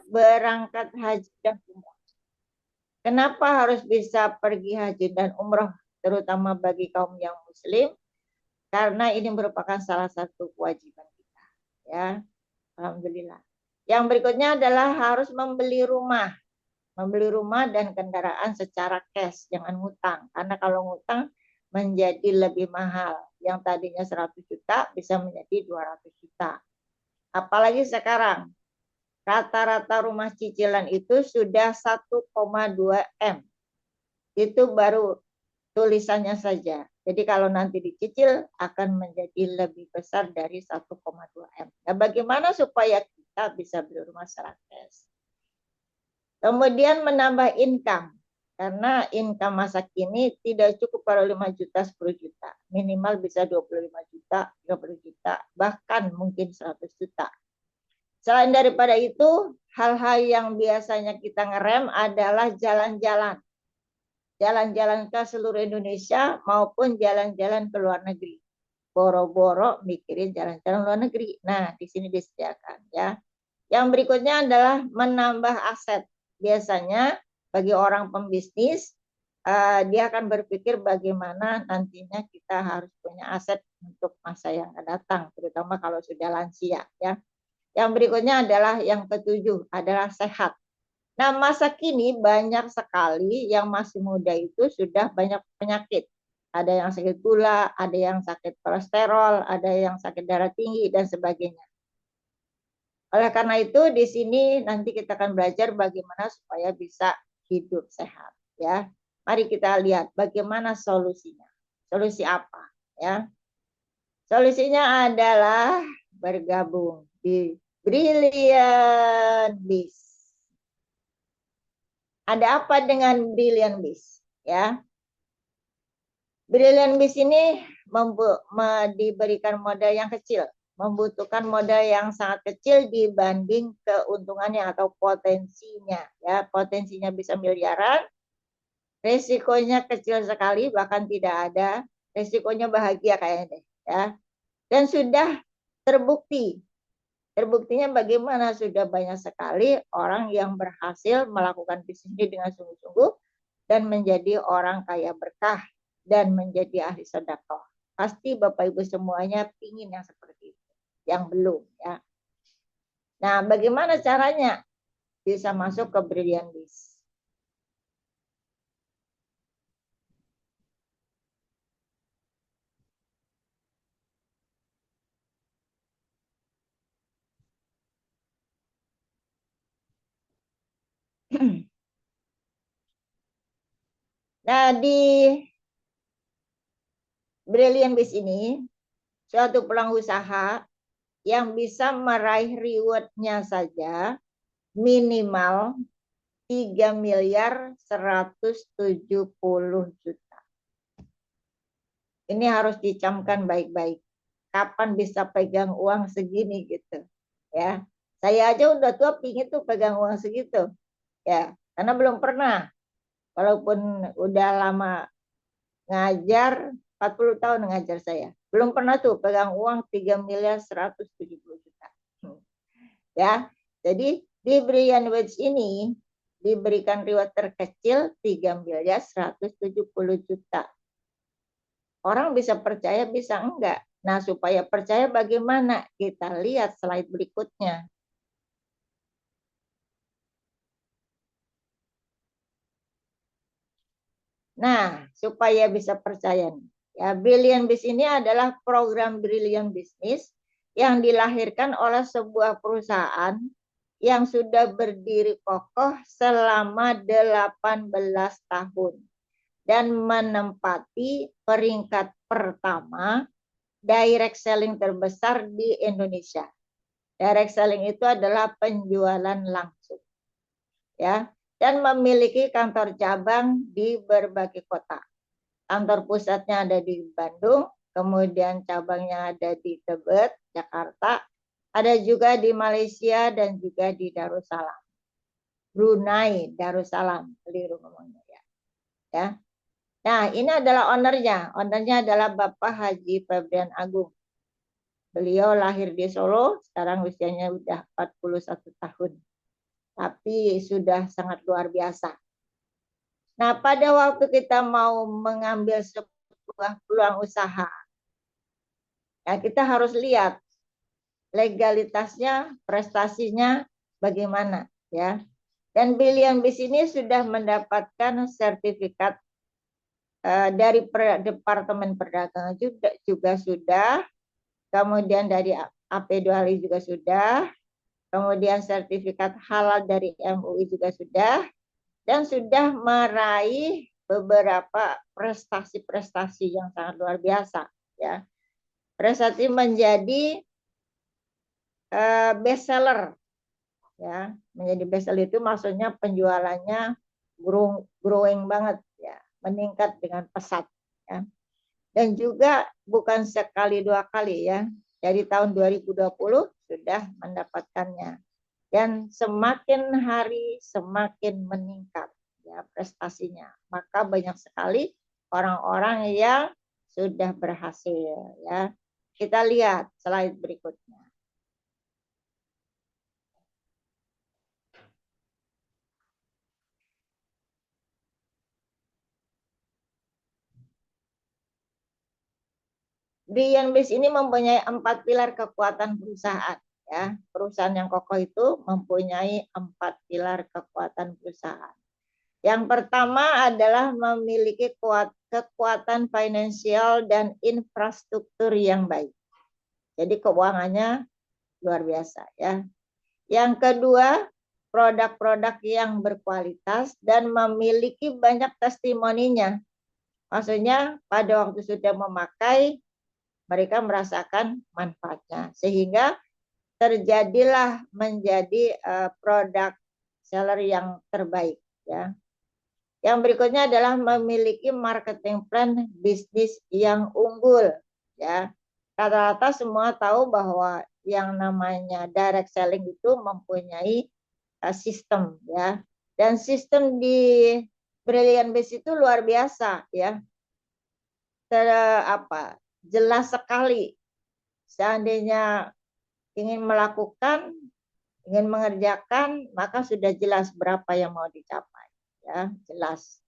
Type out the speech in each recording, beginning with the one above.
berangkat haji dan umroh. Kenapa harus bisa pergi haji dan umroh, terutama bagi kaum yang muslim? Karena ini merupakan salah satu kewajiban kita. Ya, alhamdulillah. Yang berikutnya adalah harus membeli rumah. Membeli rumah dan kendaraan secara cash, jangan ngutang. Karena kalau ngutang menjadi lebih mahal. Yang tadinya 100 juta bisa menjadi 200 juta. Apalagi sekarang, rata-rata rumah cicilan itu sudah 1,2 M. Itu baru tulisannya saja. Jadi kalau nanti dicicil akan menjadi lebih besar dari 1,2 M. Nah, bagaimana supaya kita bisa beli rumah secara cash? Kemudian menambah income. Karena income masa kini tidak cukup kalau 5 juta, 10 juta. Minimal bisa 25 juta, 30 juta, bahkan mungkin 100 juta. Selain daripada itu, hal-hal yang biasanya kita ngerem adalah jalan-jalan. Jalan-jalan ke seluruh Indonesia maupun jalan-jalan ke luar negeri. Boro-boro mikirin jalan-jalan luar negeri. Nah, di sini disediakan ya. Yang berikutnya adalah menambah aset. Biasanya bagi orang pembisnis, dia akan berpikir bagaimana nantinya kita harus punya aset untuk masa yang akan datang, terutama kalau sudah lansia ya. Yang berikutnya adalah yang ketujuh adalah sehat. Nah, masa kini banyak sekali yang masih muda itu sudah banyak penyakit. Ada yang sakit gula, ada yang sakit kolesterol, ada yang sakit darah tinggi, dan sebagainya. Oleh karena itu, di sini nanti kita akan belajar bagaimana supaya bisa hidup sehat. Ya, mari kita lihat bagaimana solusinya. Solusi apa? Ya, solusinya adalah bergabung di Brilliant Biz. Ada apa dengan Brilliant Biz? Ya, Brilliant Biz ini diberikan modal yang kecil, membutuhkan modal yang sangat kecil dibanding keuntungannya atau potensinya. Ya, potensinya bisa miliaran, resikonya kecil sekali, bahkan tidak ada. Resikonya bahagia kayaknya, ya. Dan sudah terbukti. Terbuktinya bagaimana sudah banyak sekali orang yang berhasil melakukan bisnis ini dengan sungguh-sungguh dan menjadi orang kaya berkah dan menjadi ahli sedekah. Pasti Bapak Ibu semuanya pingin yang seperti itu. Yang belum ya. Nah, bagaimana caranya bisa masuk ke Brilliant Biz? Nah, di Brilliant Biz ini suatu peluang usaha yang bisa meraih reward-nya saja minimal 3.170.000.000. Ini harus dicamkan baik-baik. Kapan bisa pegang uang segini gitu. Ya. Saya aja udah tua pingin tuh pegang uang segitu. Ya, karena belum pernah. Walaupun udah lama ngajar, 40 tahun ngajar saya. Belum pernah tuh pegang uang 3.170.000.000. Ya. Jadi di Brilliant Wage ini diberikan reward terkecil 3.170.000.000. Orang bisa percaya, bisa enggak. Nah, supaya percaya bagaimana? Kita lihat slide berikutnya. Nah, supaya bisa percaya nih. Ya, Brilliant Biz ini adalah program Brilliant Business yang dilahirkan oleh sebuah perusahaan yang sudah berdiri kokoh selama 18 tahun dan menempati peringkat pertama direct selling terbesar di Indonesia. Direct selling itu adalah penjualan langsung. Ya, dan memiliki kantor cabang di berbagai kota. Kantor pusatnya ada di Bandung, kemudian cabangnya ada di Tebet, Jakarta, ada juga di Malaysia dan juga di Darussalam. Brunei Darussalam, keliru ngomongnya ya. Ya. Nah, ini adalah ownernya. Ownernya adalah Bapak Haji Febrian Agung. Beliau lahir di Solo, sekarang usianya udah 41 tahun. tapi sudah sangat luar biasa. Nah, pada waktu kita mau mengambil sebuah peluang usaha, ya kita harus lihat legalitasnya, prestasinya bagaimana, ya. Dan Brilliant Biz ini sudah mendapatkan sertifikat dari Departemen Perdagangan juga sudah, kemudian dari AP2 juga sudah, kemudian sertifikat halal dari MUI juga sudah, dan sudah meraih beberapa prestasi-prestasi yang sangat luar biasa, ya. Prestasi menjadi best seller, ya. Menjadi best seller itu maksudnya penjualannya growing banget, ya, meningkat dengan pesat, ya. Dan juga bukan sekali dua kali, ya. Dari tahun 2020 sudah mendapatkannya. Dan semakin hari semakin meningkat, ya, prestasinya. Maka banyak sekali orang-orang yang sudah berhasil, ya. Kita lihat slide berikutnya. Brilliant Biz ini mempunyai 4 pilar kekuatan perusahaan, ya. Perusahaan yang kokoh itu mempunyai 4 pilar kekuatan perusahaan. Yang pertama adalah memiliki kekuatan finansial dan infrastruktur yang baik. Jadi keuangannya luar biasa, ya. Yang kedua, produk-produk yang berkualitas dan memiliki banyak testimoninya. Maksudnya pada waktu sudah memakai, mereka merasakan manfaatnya. Sehingga terjadilah menjadi produk seller yang terbaik, ya. Yang berikutnya adalah memiliki marketing plan bisnis yang unggul, ya. Rata-rata semua tahu bahwa yang namanya direct selling itu mempunyai sistem, ya. Dan sistem di Brilliant Biz itu luar biasa, ya. Jelas sekali. Seandainya ingin melakukan, ingin mengerjakan, maka sudah jelas berapa yang mau dicapai, ya, jelas.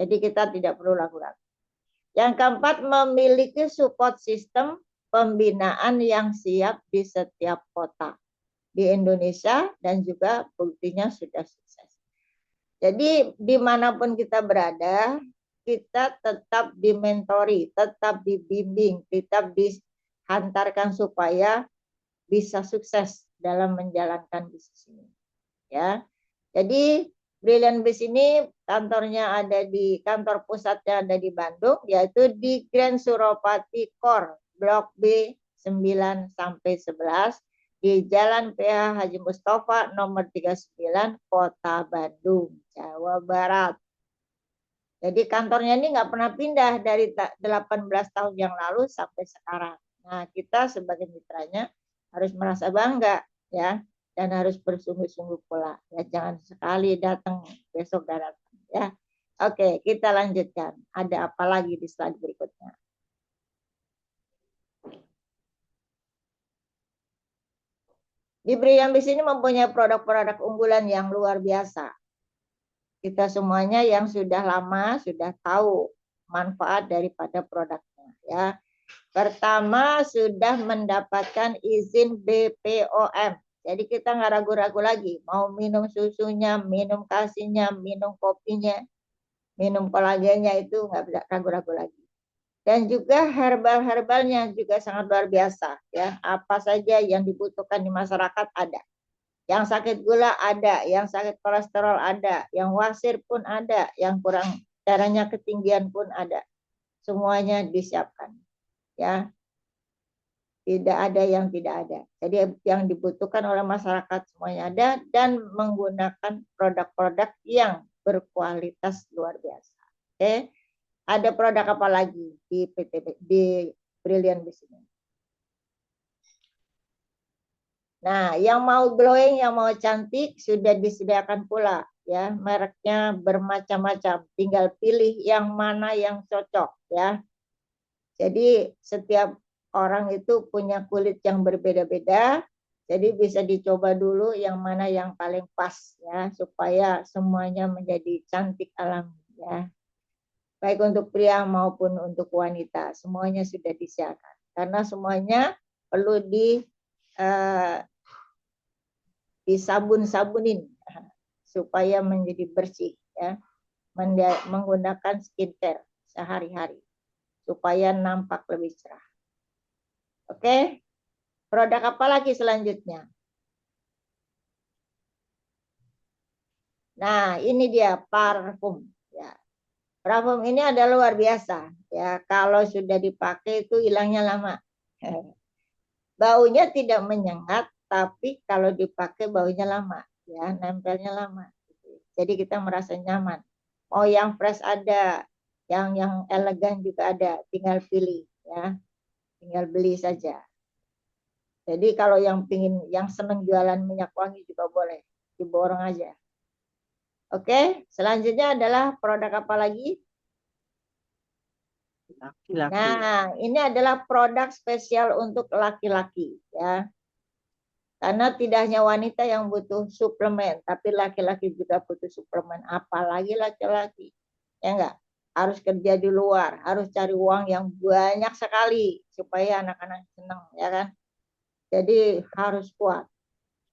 Jadi kita tidak perlu ragu-ragu. Yang keempat, memiliki support system pembinaan yang siap di setiap kota di Indonesia dan juga buktinya sudah sukses. Jadi dimanapun kita berada, kita tetap dimentori, tetap dibimbing, tetap dihantarkan supaya bisa sukses dalam menjalankan bisnis ini, ya. Jadi Brilliant Biz ini kantor pusatnya ada di Bandung, yaitu di Grand Suropati Core Blok B 9 sampai 11 di Jalan PH Haji Mustafa nomor 39 Kota Bandung, Jawa Barat. Jadi kantornya ini nggak pernah pindah dari 18 tahun yang lalu sampai sekarang. Nah, kita sebagai mitranya harus merasa bangga, ya, dan harus bersungguh-sungguh pula. Ya, jangan sekali datang besok datang, ya. Oke, kita lanjutkan. Ada apa lagi di slide berikutnya? Di Brilliant Biz ini mempunyai produk-produk unggulan yang luar biasa. Kita semuanya yang sudah lama sudah tahu manfaat daripada produknya, ya. Pertama, sudah mendapatkan izin BPOM. Jadi kita nggak ragu-ragu lagi. Mau minum susunya, minum kasihnya, minum kopinya, minum kolagennya itu nggak bisa ragu-ragu lagi. Dan juga herbal-herbalnya juga sangat luar biasa, ya. Apa saja yang dibutuhkan di masyarakat ada. Yang sakit gula ada, yang sakit kolesterol ada, yang wasir pun ada, yang kurang darahnya ketinggian pun ada. Semuanya disiapkan, ya. Tidak ada yang tidak ada. Jadi yang dibutuhkan oleh masyarakat semuanya ada dan menggunakan produk-produk yang berkualitas luar biasa. Oke. Ada produk apa lagi di Brilliant Biz ini? Nah, yang mau glowing, yang mau cantik sudah disediakan pula, ya. Mereknya bermacam-macam. Tinggal pilih yang mana yang cocok, ya. Jadi setiap orang itu punya kulit yang berbeda-beda, Jadi bisa dicoba dulu yang mana yang paling pas ya, supaya semuanya menjadi cantik alami ya. Baik untuk pria maupun untuk wanita, semuanya sudah disiapkan. Karena semuanya perlu eh, disabun-sabunin supaya menjadi bersih ya. Menggunakan skincare sehari-hari supaya nampak lebih cerah. Oke, produk apa lagi selanjutnya? Nah, ini dia parfum. Ya, parfum ini ada luar biasa. Ya, kalau sudah dipakai itu hilangnya lama. Baunya tidak menyengat, tapi kalau dipakai baunya lama. Ya, nempelnya lama. Jadi kita merasa nyaman. Mau yang fresh ada, yang elegan juga ada. Tinggal pilih. Ya, tinggal beli saja. Jadi kalau yang seneng jualan minyak wangi juga boleh. Diborong aja. Oke, selanjutnya adalah produk apa lagi? Laki-laki. Nah, ini adalah produk spesial untuk laki-laki ya. Karena tidak hanya wanita yang butuh suplemen, tapi laki-laki juga butuh suplemen, apalagi laki-laki. Ya enggak? Harus kerja di luar, harus cari uang yang banyak sekali supaya anak-anak senang, ya kan? Jadi harus kuat.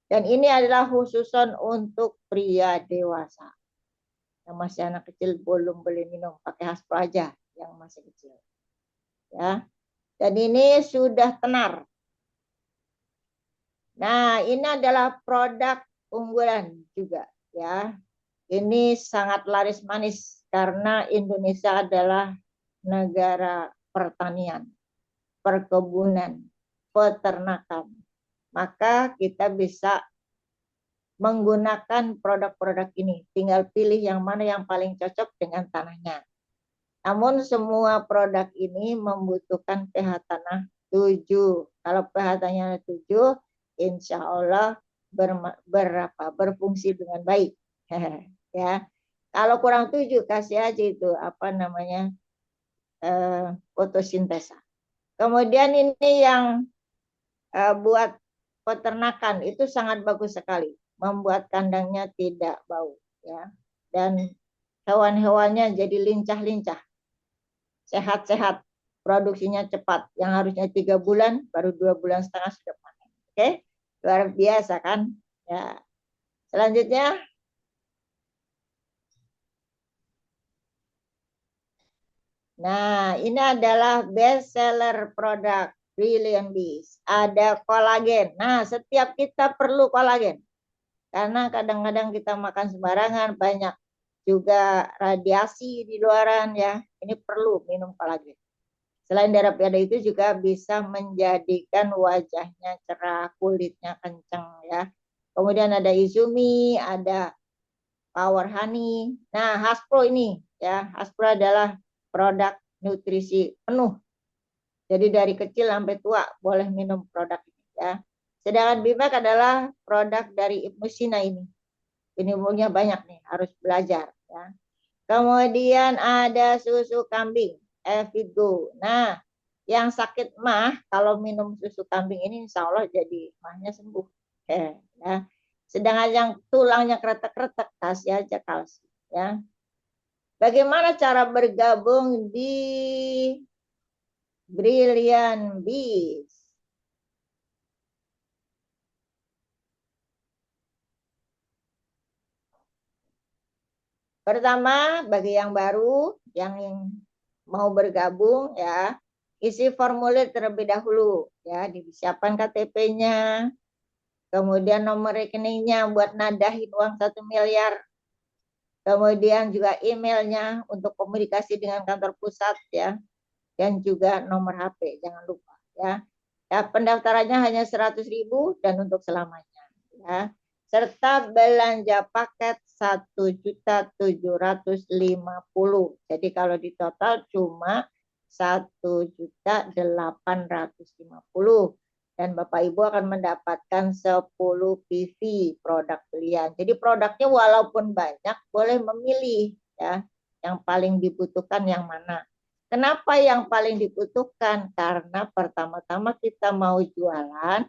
Dan ini adalah khususan untuk pria dewasa. Yang masih anak kecil belum boleh minum, pakai Hasbro aja yang masih kecil. Ya. Dan ini sudah tenar. Nah, ini adalah produk unggulan juga ya. Ini sangat laris manis karena Indonesia adalah negara pertanian, perkebunan, peternakan. Maka kita bisa menggunakan produk-produk ini. Tinggal pilih yang mana yang paling cocok dengan tanahnya. Namun semua produk ini membutuhkan pH tanah 7. Kalau pH tanahnya 7, insya Allah berfungsi dengan baik. Ya. Kalau kurang 7, kasih aja itu apa namanya fotosintesa. Kemudian ini yang buat peternakan itu sangat bagus sekali, membuat kandangnya tidak bau ya, dan hewan-hewannya jadi lincah-lincah, sehat-sehat, produksinya cepat. Yang harusnya 3 bulan, baru 2 bulan setengah sudah panen. Oke, luar biasa kan? Ya. Selanjutnya, nah ini adalah best seller produk Brilliant Bees. Ada kolagen. Nah, setiap kita perlu kolagen. Karena kadang-kadang kita makan sembarangan, banyak juga radiasi di luaran ya. Ini perlu minum kolagen. Selain daripada itu juga bisa menjadikan wajahnya cerah, kulitnya kencang ya. Kemudian ada Izumi, ada Power Honey. Nah, Hasbro ini ya, Hasbro adalah produk nutrisi penuh. Jadi dari kecil sampai tua boleh minum produk ini ya. Sedangkan Bimak adalah produk dari Ibnu Sina ini. Ini ilmunya banyak nih, harus belajar ya. Kemudian ada susu kambing, Evigo. Nah, yang sakit mah kalau minum susu kambing ini insya Allah jadi mahnya sembuh. Ya. Sedangkan yang tulangnya kretek-kretek kasih aja kalsium ya. Bagaimana cara bergabung di Brilliant Bees? Pertama, bagi yang baru, yang mau bergabung ya, isi formulir terlebih dahulu ya, disiapkan KTP-nya, kemudian nomor rekeningnya buat nadahin uang 1 miliar, kemudian juga emailnya untuk komunikasi dengan kantor pusat ya, dan juga nomor HP, jangan lupa ya. Ya, pendaftarannya hanya 100.000 dan untuk selamanya ya. Serta belanja paket 1.750.000. Jadi kalau di total cuma 1.850.000 dan Bapak Ibu akan mendapatkan 10 PV produk pilihan. Jadi produknya walaupun banyak boleh memilih ya yang paling dibutuhkan yang mana. Kenapa yang paling dibutuhkan? Karena pertama-tama kita mau jualan,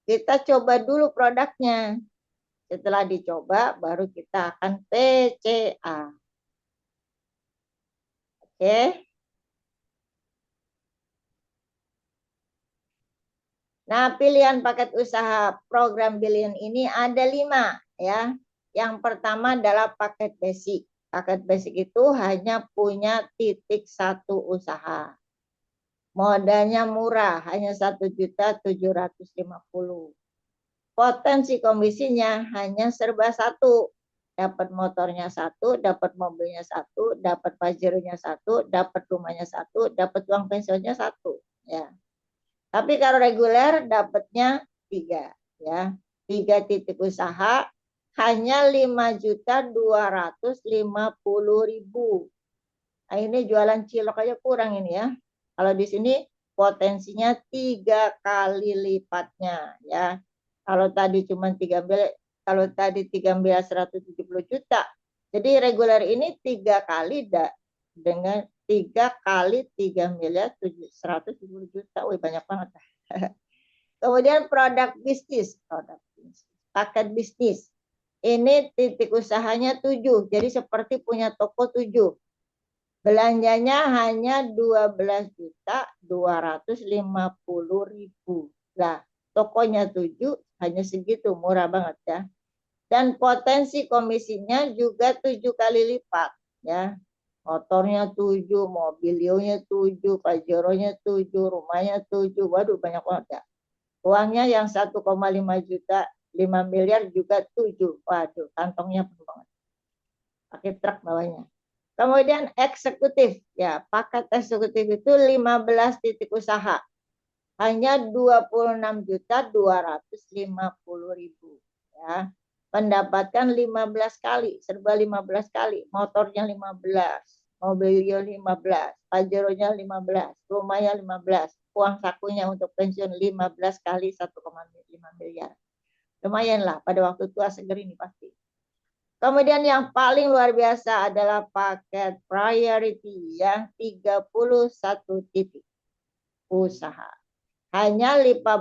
Kita coba dulu produknya. Setelah dicoba, baru kita akan PCA. Oke. Nah, pilihan paket usaha program Billion ini ada 5 ya. Yang pertama adalah paket basic. Paket basic itu hanya punya titik satu usaha. Modalnya murah, hanya 1.750.000. Potensi komisinya hanya serba satu. Dapat motornya satu, dapat mobilnya satu, dapat pajeronya satu, dapat rumahnya satu, dapat uang pensiunnya satu. Ya. Tapi kalau reguler dapatnya 3 ya. 3 titik usaha hanya 5.250.000. Nah, ini jualan cilok aja kurang ini ya. Kalau di sini potensinya 3 kali lipatnya ya. Kalau tadi cuma 13, kalau tadi 13 170 juta. Jadi reguler ini 3 kali dengan 3 kali 3 miliar 170 juta. Wih, banyak banget. Kemudian paket bisnis. Ini titik usahanya 7. Jadi seperti punya toko 7. Belanjanya hanya 12.250.000. Nah, tokonya 7, hanya segitu, murah banget ya. Dan potensi komisinya juga 7 kali lipat ya. Motornya 7, mobilionya 7, pajeronya 7, rumahnya 7. Waduh, banyak banget ya. Uangnya yang 1,5 juta, 5 miliar juga 7. Waduh, kantongnya penuh banget. Pakai truk bawahnya. Kemudian eksekutif, ya paket eksekutif itu 15 titik usaha, hanya 26.250.000 ya. Mendapatkan 15 kali, serba 15 kali, motornya 15, mobilnya 15, pajeronya 15, rumahnya 15, uang sakunya untuk pensiun 15 kali 1,5 miliar. Lumayan lah, pada waktu tua seger ini pasti. Kemudian yang paling luar biasa adalah paket priority yang 31 titik usaha. Hanya 54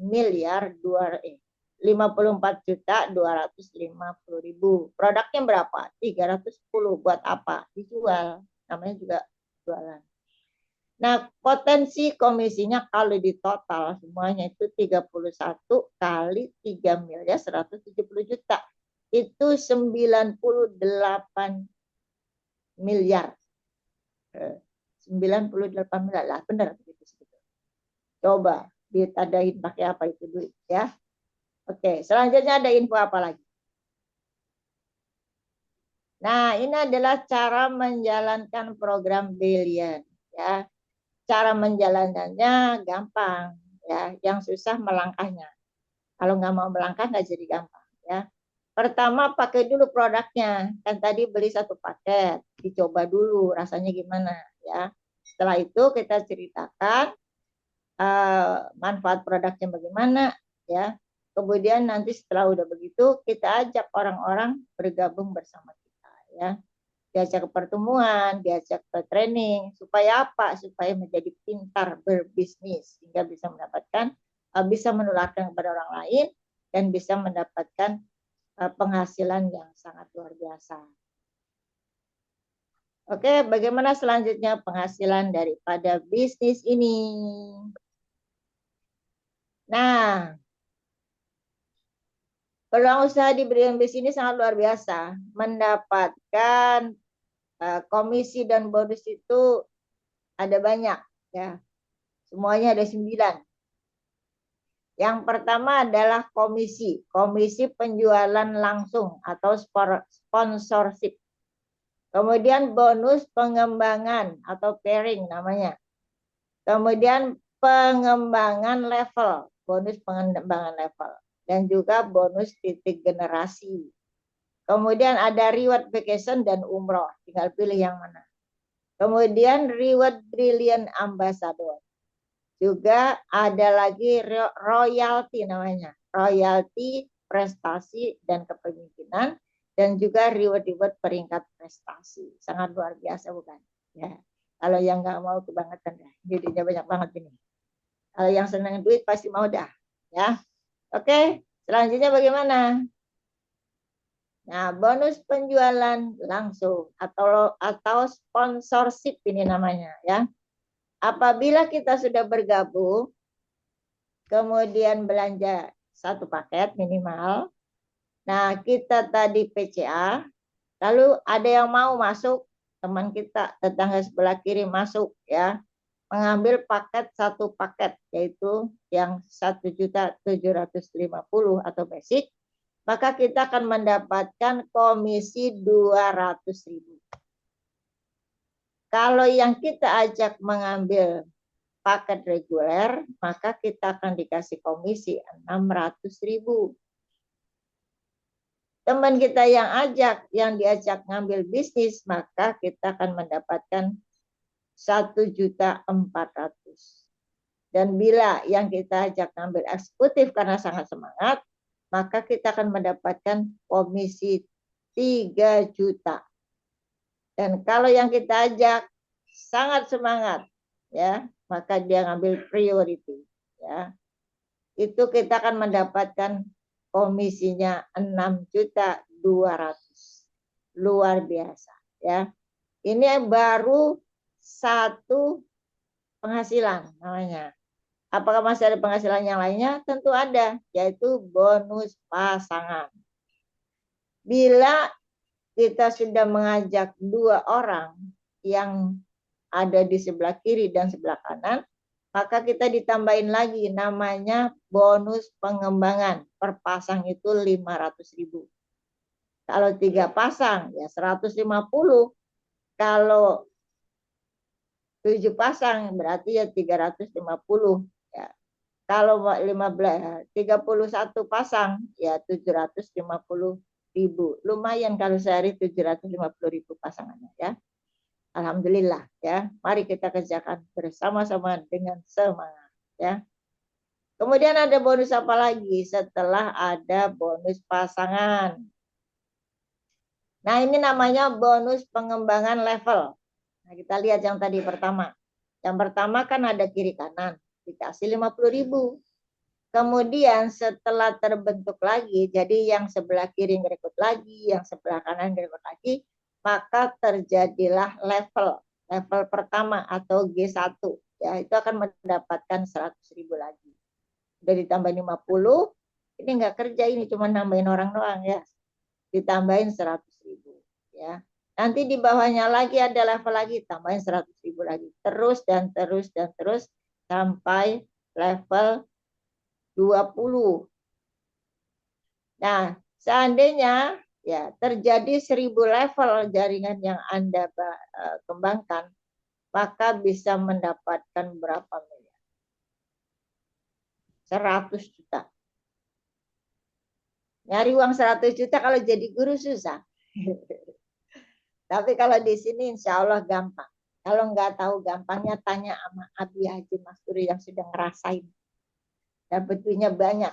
miliar 54 juta 250.000. Produknya berapa? 310. Buat apa? Dijual. Namanya juga jualan. Nah, potensi komisinya kalau di total semuanya itu 31 kali 3 miliar 170 juta. Itu 98 miliar. 98 miliar lah, benar begitu. Coba ditadain pakai apa itu duit ya. Oke, selanjutnya ada info apa lagi? Nah, ini adalah cara menjalankan program Billion ya. Cara menjalankannya gampang ya, yang susah melangkahnya. Kalau nggak mau melangkah nggak jadi gampang ya. Pertama pakai dulu produknya. Kan tadi beli satu paket, dicoba dulu rasanya gimana ya. Setelah itu kita ceritakan manfaat produknya bagaimana ya. Kemudian nanti setelah udah begitu kita ajak orang-orang bergabung bersama kita ya. Diajak ke pertemuan, diajak ke training supaya apa? Supaya menjadi pintar berbisnis sehingga bisa mendapatkan bisa menularkan kepada orang lain dan bisa mendapatkan penghasilan yang sangat luar biasa. Oke, bagaimana selanjutnya penghasilan daripada bisnis ini? Nah, peluang usaha di bidang bisnis ini sangat luar biasa. Mendapatkan komisi dan bonus itu ada banyak, ya. Semuanya ada 9. Yang pertama adalah komisi penjualan langsung atau sponsorship. Kemudian bonus pengembangan atau pairing namanya. Kemudian pengembangan level, bonus pengembangan level. Dan juga bonus titik generasi. Kemudian ada reward vacation dan umroh, tinggal pilih yang mana. Kemudian reward brilliant ambassador. Juga ada lagi royalty namanya. Royalty, prestasi, dan kepemimpinan. Dan juga reward peringkat prestasi. Sangat luar biasa bukan? Ya. Kalau yang nggak mau kebangetan, jadinya banyak banget ini. Kalau yang senang duit pasti mau dah. ya. Oke, selanjutnya bagaimana? Nah, bonus penjualan langsung atau sponsorship ini namanya ya. Apabila kita sudah bergabung, kemudian belanja satu paket minimal. Nah, kita tadi PCA, lalu ada yang mau masuk, teman kita, tetangga sebelah kiri masuk ya, mengambil satu paket, yaitu yang 1.750.000 atau basic, maka kita akan mendapatkan komisi 200.000. Kalau yang kita ajak mengambil paket reguler, maka kita akan dikasih komisi 600.000. Teman kita yang diajak ngambil bisnis, maka kita akan mendapatkan 1.400.000. Dan bila yang kita ajak ngambil eksekutif karena sangat semangat, maka kita akan mendapatkan komisi 3 juta. Dan kalau yang kita ajak sangat semangat, ya, maka dia ngambil priority, ya. Itu kita akan mendapatkan komisinya 6.200.000. Luar biasa, ya. Ini baru satu penghasilan namanya. Apakah masih ada penghasilan yang lainnya? Tentu ada, yaitu bonus pasangan. Bila kita sudah mengajak 2 orang yang ada di sebelah kiri dan sebelah kanan, maka kita ditambahin lagi namanya bonus pengembangan. Per pasang itu 500.000. Kalau 3 pasang ya 150. Kalau 7 pasang berarti ya 350 ya. Kalau 31 pasang ya 750.000. Lumayan kalau sehari 750.000 pasangannya ya. Alhamdulillah ya. Mari kita kerjakan bersama-sama dengan semangat ya. Kemudian ada bonus apa lagi setelah ada bonus pasangan? Nah, ini namanya bonus pengembangan level. Nah, kita lihat yang tadi pertama. Yang pertama kan ada kiri kanan, dikasih 50.000. Kemudian setelah terbentuk lagi, jadi yang sebelah kiri ngerekrut lagi, yang sebelah kanan ngerekrut lagi, maka terjadilah level pertama atau G1. Ya, itu akan mendapatkan 100.000 lagi. Udah ditambah 50, ini nggak kerja, ini cuma nambahin orang doang ya. Ditambahin 100.000 ya. Nanti di bawahnya lagi ada level lagi, tambahin 100.000 lagi. Terus dan terus dan terus sampai level 20. Nah, seandainya ya terjadi 1.000 level jaringan yang Anda kembangkan, maka bisa mendapatkan berapa miliar? 100 juta. Nyari uang 100 juta kalau jadi guru susah. Tapi kalau di sini insya Allah gampang. Kalau nggak tahu gampangnya tanya sama Abi Haji Masturi yang sudah ngerasain. Dapetnya banyak.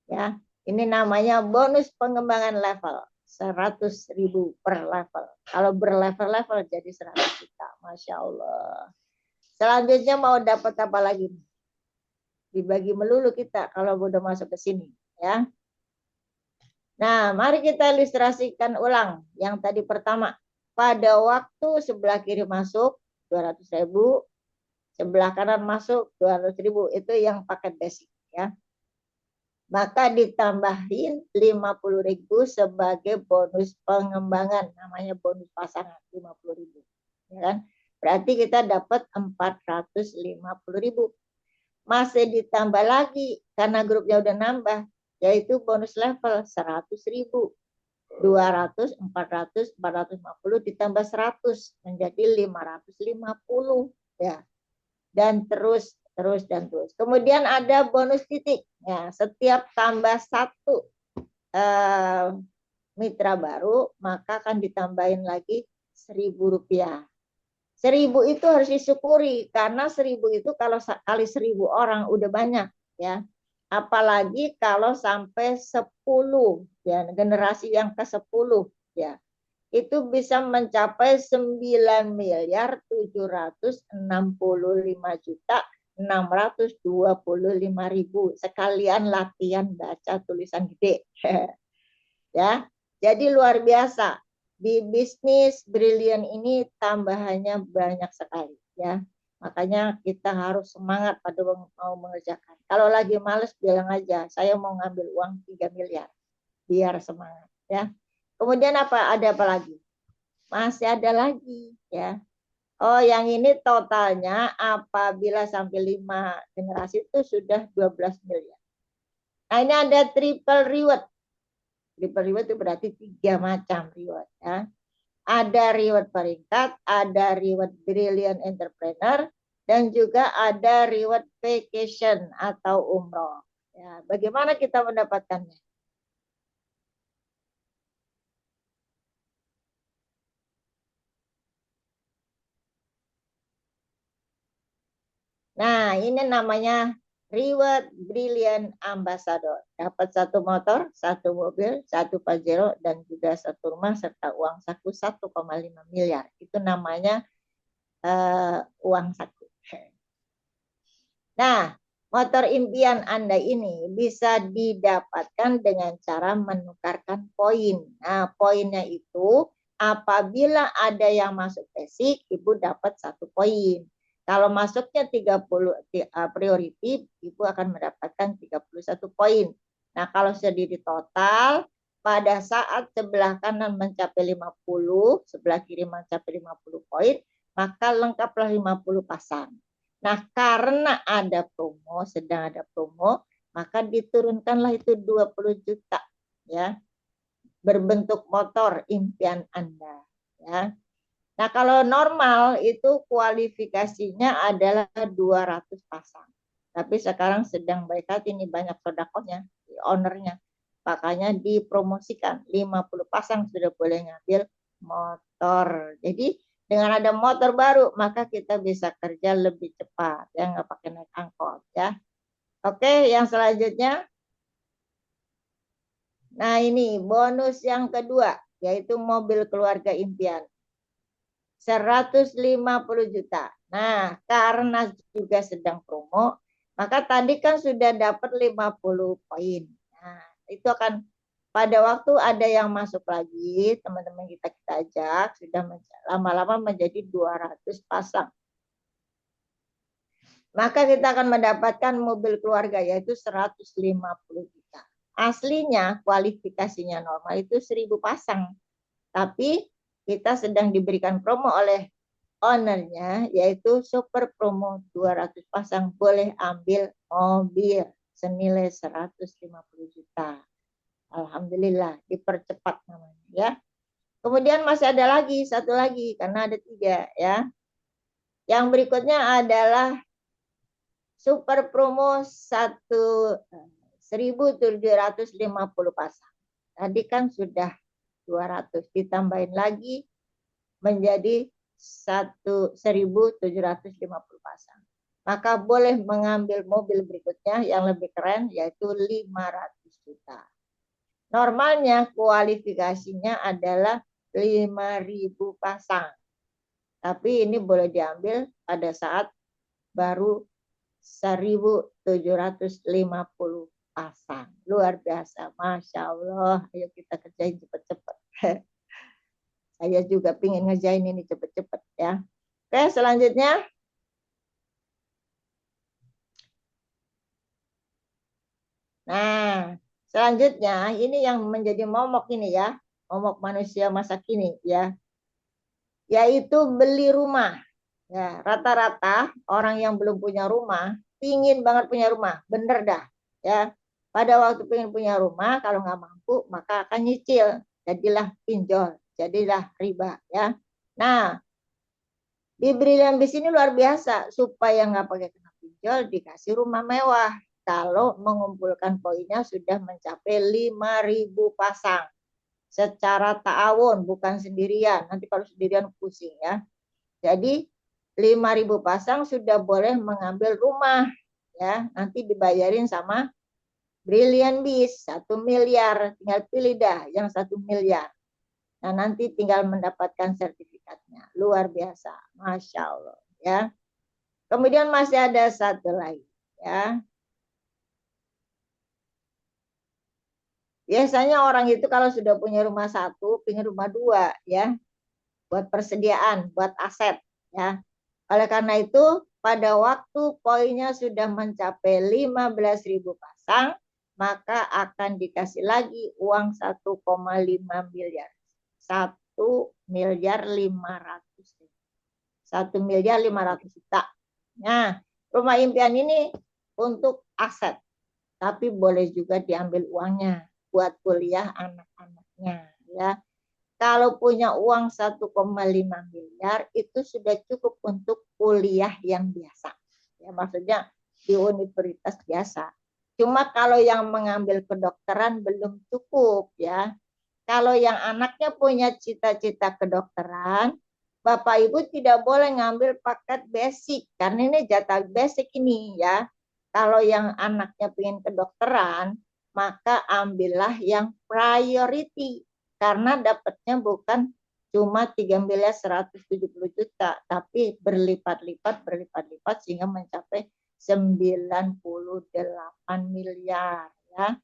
Ya, ini namanya bonus pengembangan level. 100.000 per level. Kalau berlevel-level jadi 100 juta. Masya Allah. Selanjutnya mau dapat apa lagi? Dibagi melulu kita kalau udah masuk ke sini. Ya. Nah, mari kita ilustrasikan ulang. Yang tadi pertama. Pada waktu sebelah kiri masuk 200.000. Sebelah kanan masuk 200.000. Itu yang paket basic. Ya. Maka ditambahin 50.000 sebagai bonus pengembangan, namanya bonus pasangan 50.000, ya kan? Berarti kita dapat 450.000. Masih ditambah lagi karena grupnya udah nambah, yaitu bonus level 100.000. 200, 400, 450 ditambah 100 menjadi 550 ya. Dan terus dan terus. Kemudian ada bonus titik. Ya, setiap tambah satu mitra baru, maka akan ditambahin lagi 1.000 rupiah. 1.000 itu harus disyukuri karena 1.000 itu kalau kali 1.000 orang udah banyak ya. Apalagi kalau sampai 10 ya, generasi yang ke-10 ya. Itu bisa mencapai 9.765.000.000 625.000 sekalian latihan baca tulisan gede. Ya. Jadi luar biasa. Di bisnis Brilian ini tambahannya banyak sekali ya. Makanya kita harus semangat pada mau mengerjakan. Kalau lagi males bilang aja, saya mau ngambil uang 3 miliar. Biar semangat ya. Kemudian ada apa lagi? Masih ada lagi ya. Oh, yang ini totalnya apabila sampai 5 generasi itu sudah 12 miliar. Nah, ini ada triple reward. Triple reward itu berarti 3 macam reward ya. Ada reward peringkat, ada reward brilliant entrepreneur, dan juga ada reward vacation atau umroh. Ya, bagaimana kita mendapatkannya? Nah, ini namanya Reward Brilliant Ambassador. Dapat satu motor, satu mobil, satu Pajero, dan juga satu rumah, serta uang saku 1,5 miliar. Itu namanya uang saku. Nah, motor impian Anda ini bisa didapatkan dengan cara menukarkan poin. Nah, poinnya itu apabila ada yang masuk basic, Ibu dapat 1 poin. Kalau masuknya 30 priority, Ibu akan mendapatkan 31 poin. Nah, kalau sudah di total, pada saat sebelah kanan mencapai 50, sebelah kiri mencapai 50 poin, maka lengkaplah 50 pasang. Nah, karena ada promo, sedang ada promo, maka diturunkanlah itu 20 juta ya. Berbentuk motor impian Anda ya. Nah, kalau normal itu kualifikasinya adalah 200 pasang. Tapi sekarang sedang berkat ini banyak sodakohnya, ownernya. Makanya dipromosikan 50 pasang sudah boleh ngambil motor. Jadi dengan ada motor baru maka kita bisa kerja lebih cepat ya, nggak pakai naik angkot ya. Oke, yang selanjutnya. Nah, ini bonus yang kedua yaitu mobil keluarga impian. 150 juta. Nah, karena juga sedang promo, maka tadi kan sudah dapat 50 poin. Nah, itu akan pada waktu ada yang masuk lagi, teman-teman kita ajak, sudah lama-lama menjadi 200 pasang. Maka kita akan mendapatkan mobil keluarga yaitu 150 juta. Aslinya kualifikasinya normal itu 1000 pasang. Tapi kita sedang diberikan promo oleh ownernya yaitu super promo 200 pasang boleh ambil mobil senilai 150 juta. Alhamdulillah dipercepat namanya ya. Kemudian masih ada lagi satu lagi karena ada 3 ya. Yang berikutnya adalah super promo 1.750 pasang. Tadi kan sudah 200 ditambahin lagi menjadi 1.750 pasang. Maka boleh mengambil mobil berikutnya yang lebih keren yaitu 500 juta. Normalnya kualifikasinya adalah 5.000 pasang. Tapi ini boleh diambil pada saat baru 1.750 pasang. Luar biasa, Masya Allah. Ayo kita kerjain cepat-cepat. Saya juga pingin ngerjain ini cepet-cepet ya. Oke, selanjutnya. Nah, selanjutnya ini yang menjadi momok ini ya. Momok manusia masa kini ya. Yaitu beli rumah. Ya, rata-rata orang yang belum punya rumah pingin banget punya rumah. Bener dah. Ya. Pada waktu pengen punya rumah, kalau nggak mampu maka akan nyicil. Jadilah pinjol, jadilah riba ya. Nah, di Brilliant Bis ini luar biasa supaya nggak pakai kena pinjol dikasih rumah mewah kalau mengumpulkan poinnya sudah mencapai 5.000 pasang secara ta'awun bukan sendirian. Nanti kalau sendirian pusing ya. Jadi 5.000 pasang sudah boleh mengambil rumah ya. Nanti dibayarin sama Brilliant Bis 1 miliar. Tinggal pilih dah yang 1 miliar. Nah, nanti tinggal mendapatkan sertifikatnya. Luar biasa. Masya Allah. Ya. Kemudian masih ada satu lagi ya. Biasanya orang itu kalau sudah punya rumah satu, punya rumah dua ya, buat persediaan, buat aset ya. Oleh karena itu, pada waktu poinnya sudah mencapai 15.000 pasang, maka akan dikasih lagi uang 1,5 miliar. 1.500.000. 1.500.000 juta. Nah, rumah impian ini untuk aset, tapi boleh juga diambil uangnya buat kuliah anak-anaknya ya. Kalau punya uang 1,5 miliar itu sudah cukup untuk kuliah yang biasa. Ya, maksudnya di universitas biasa. Cuma kalau yang mengambil kedokteran belum cukup ya. Kalau yang anaknya punya cita-cita kedokteran, Bapak Ibu tidak boleh ngambil paket basic karena ini jatah basic ini ya. Kalau yang anaknya pengen kedokteran, maka ambillah yang priority karena dapatnya bukan cuma 3.170 juta, tapi berlipat-lipat sehingga mencapai 98 miliar ya.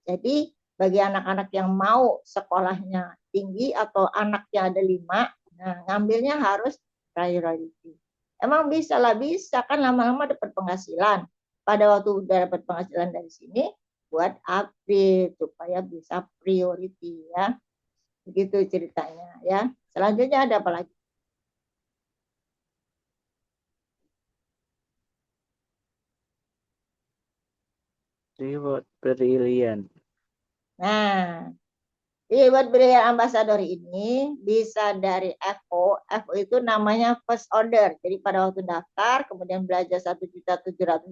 Jadi bagi anak-anak yang mau sekolahnya tinggi atau anaknya ada 5, nah ngambilnya harus priority. Emang bisa lah, bisa kan lama-lama dapat penghasilan. Pada waktu udah dapat penghasilan dari sini, buat upgrade supaya bisa priority ya. Begitu ceritanya ya. Selanjutnya ada apa lagi? Reward brilian. Nah, buat brand ambassador ini bisa dari FO. FO itu namanya first order. Jadi pada waktu daftar, kemudian belajar 1.750.000,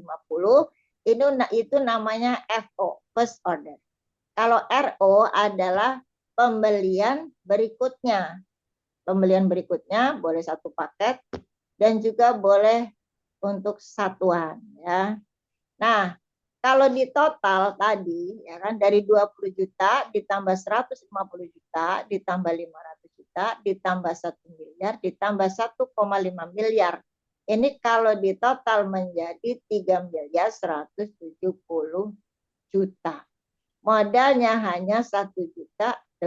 itu namanya FO, first order. Kalau RO adalah pembelian berikutnya. Pembelian berikutnya boleh satu paket dan juga boleh untuk satuan ya. Nah, kalau di total tadi ya kan dari 20 juta ditambah 150 juta ditambah 500 juta ditambah 1 miliar ditambah 1,5 miliar. Ini kalau di total menjadi 3.170 juta. Modalnya hanya 1.850.000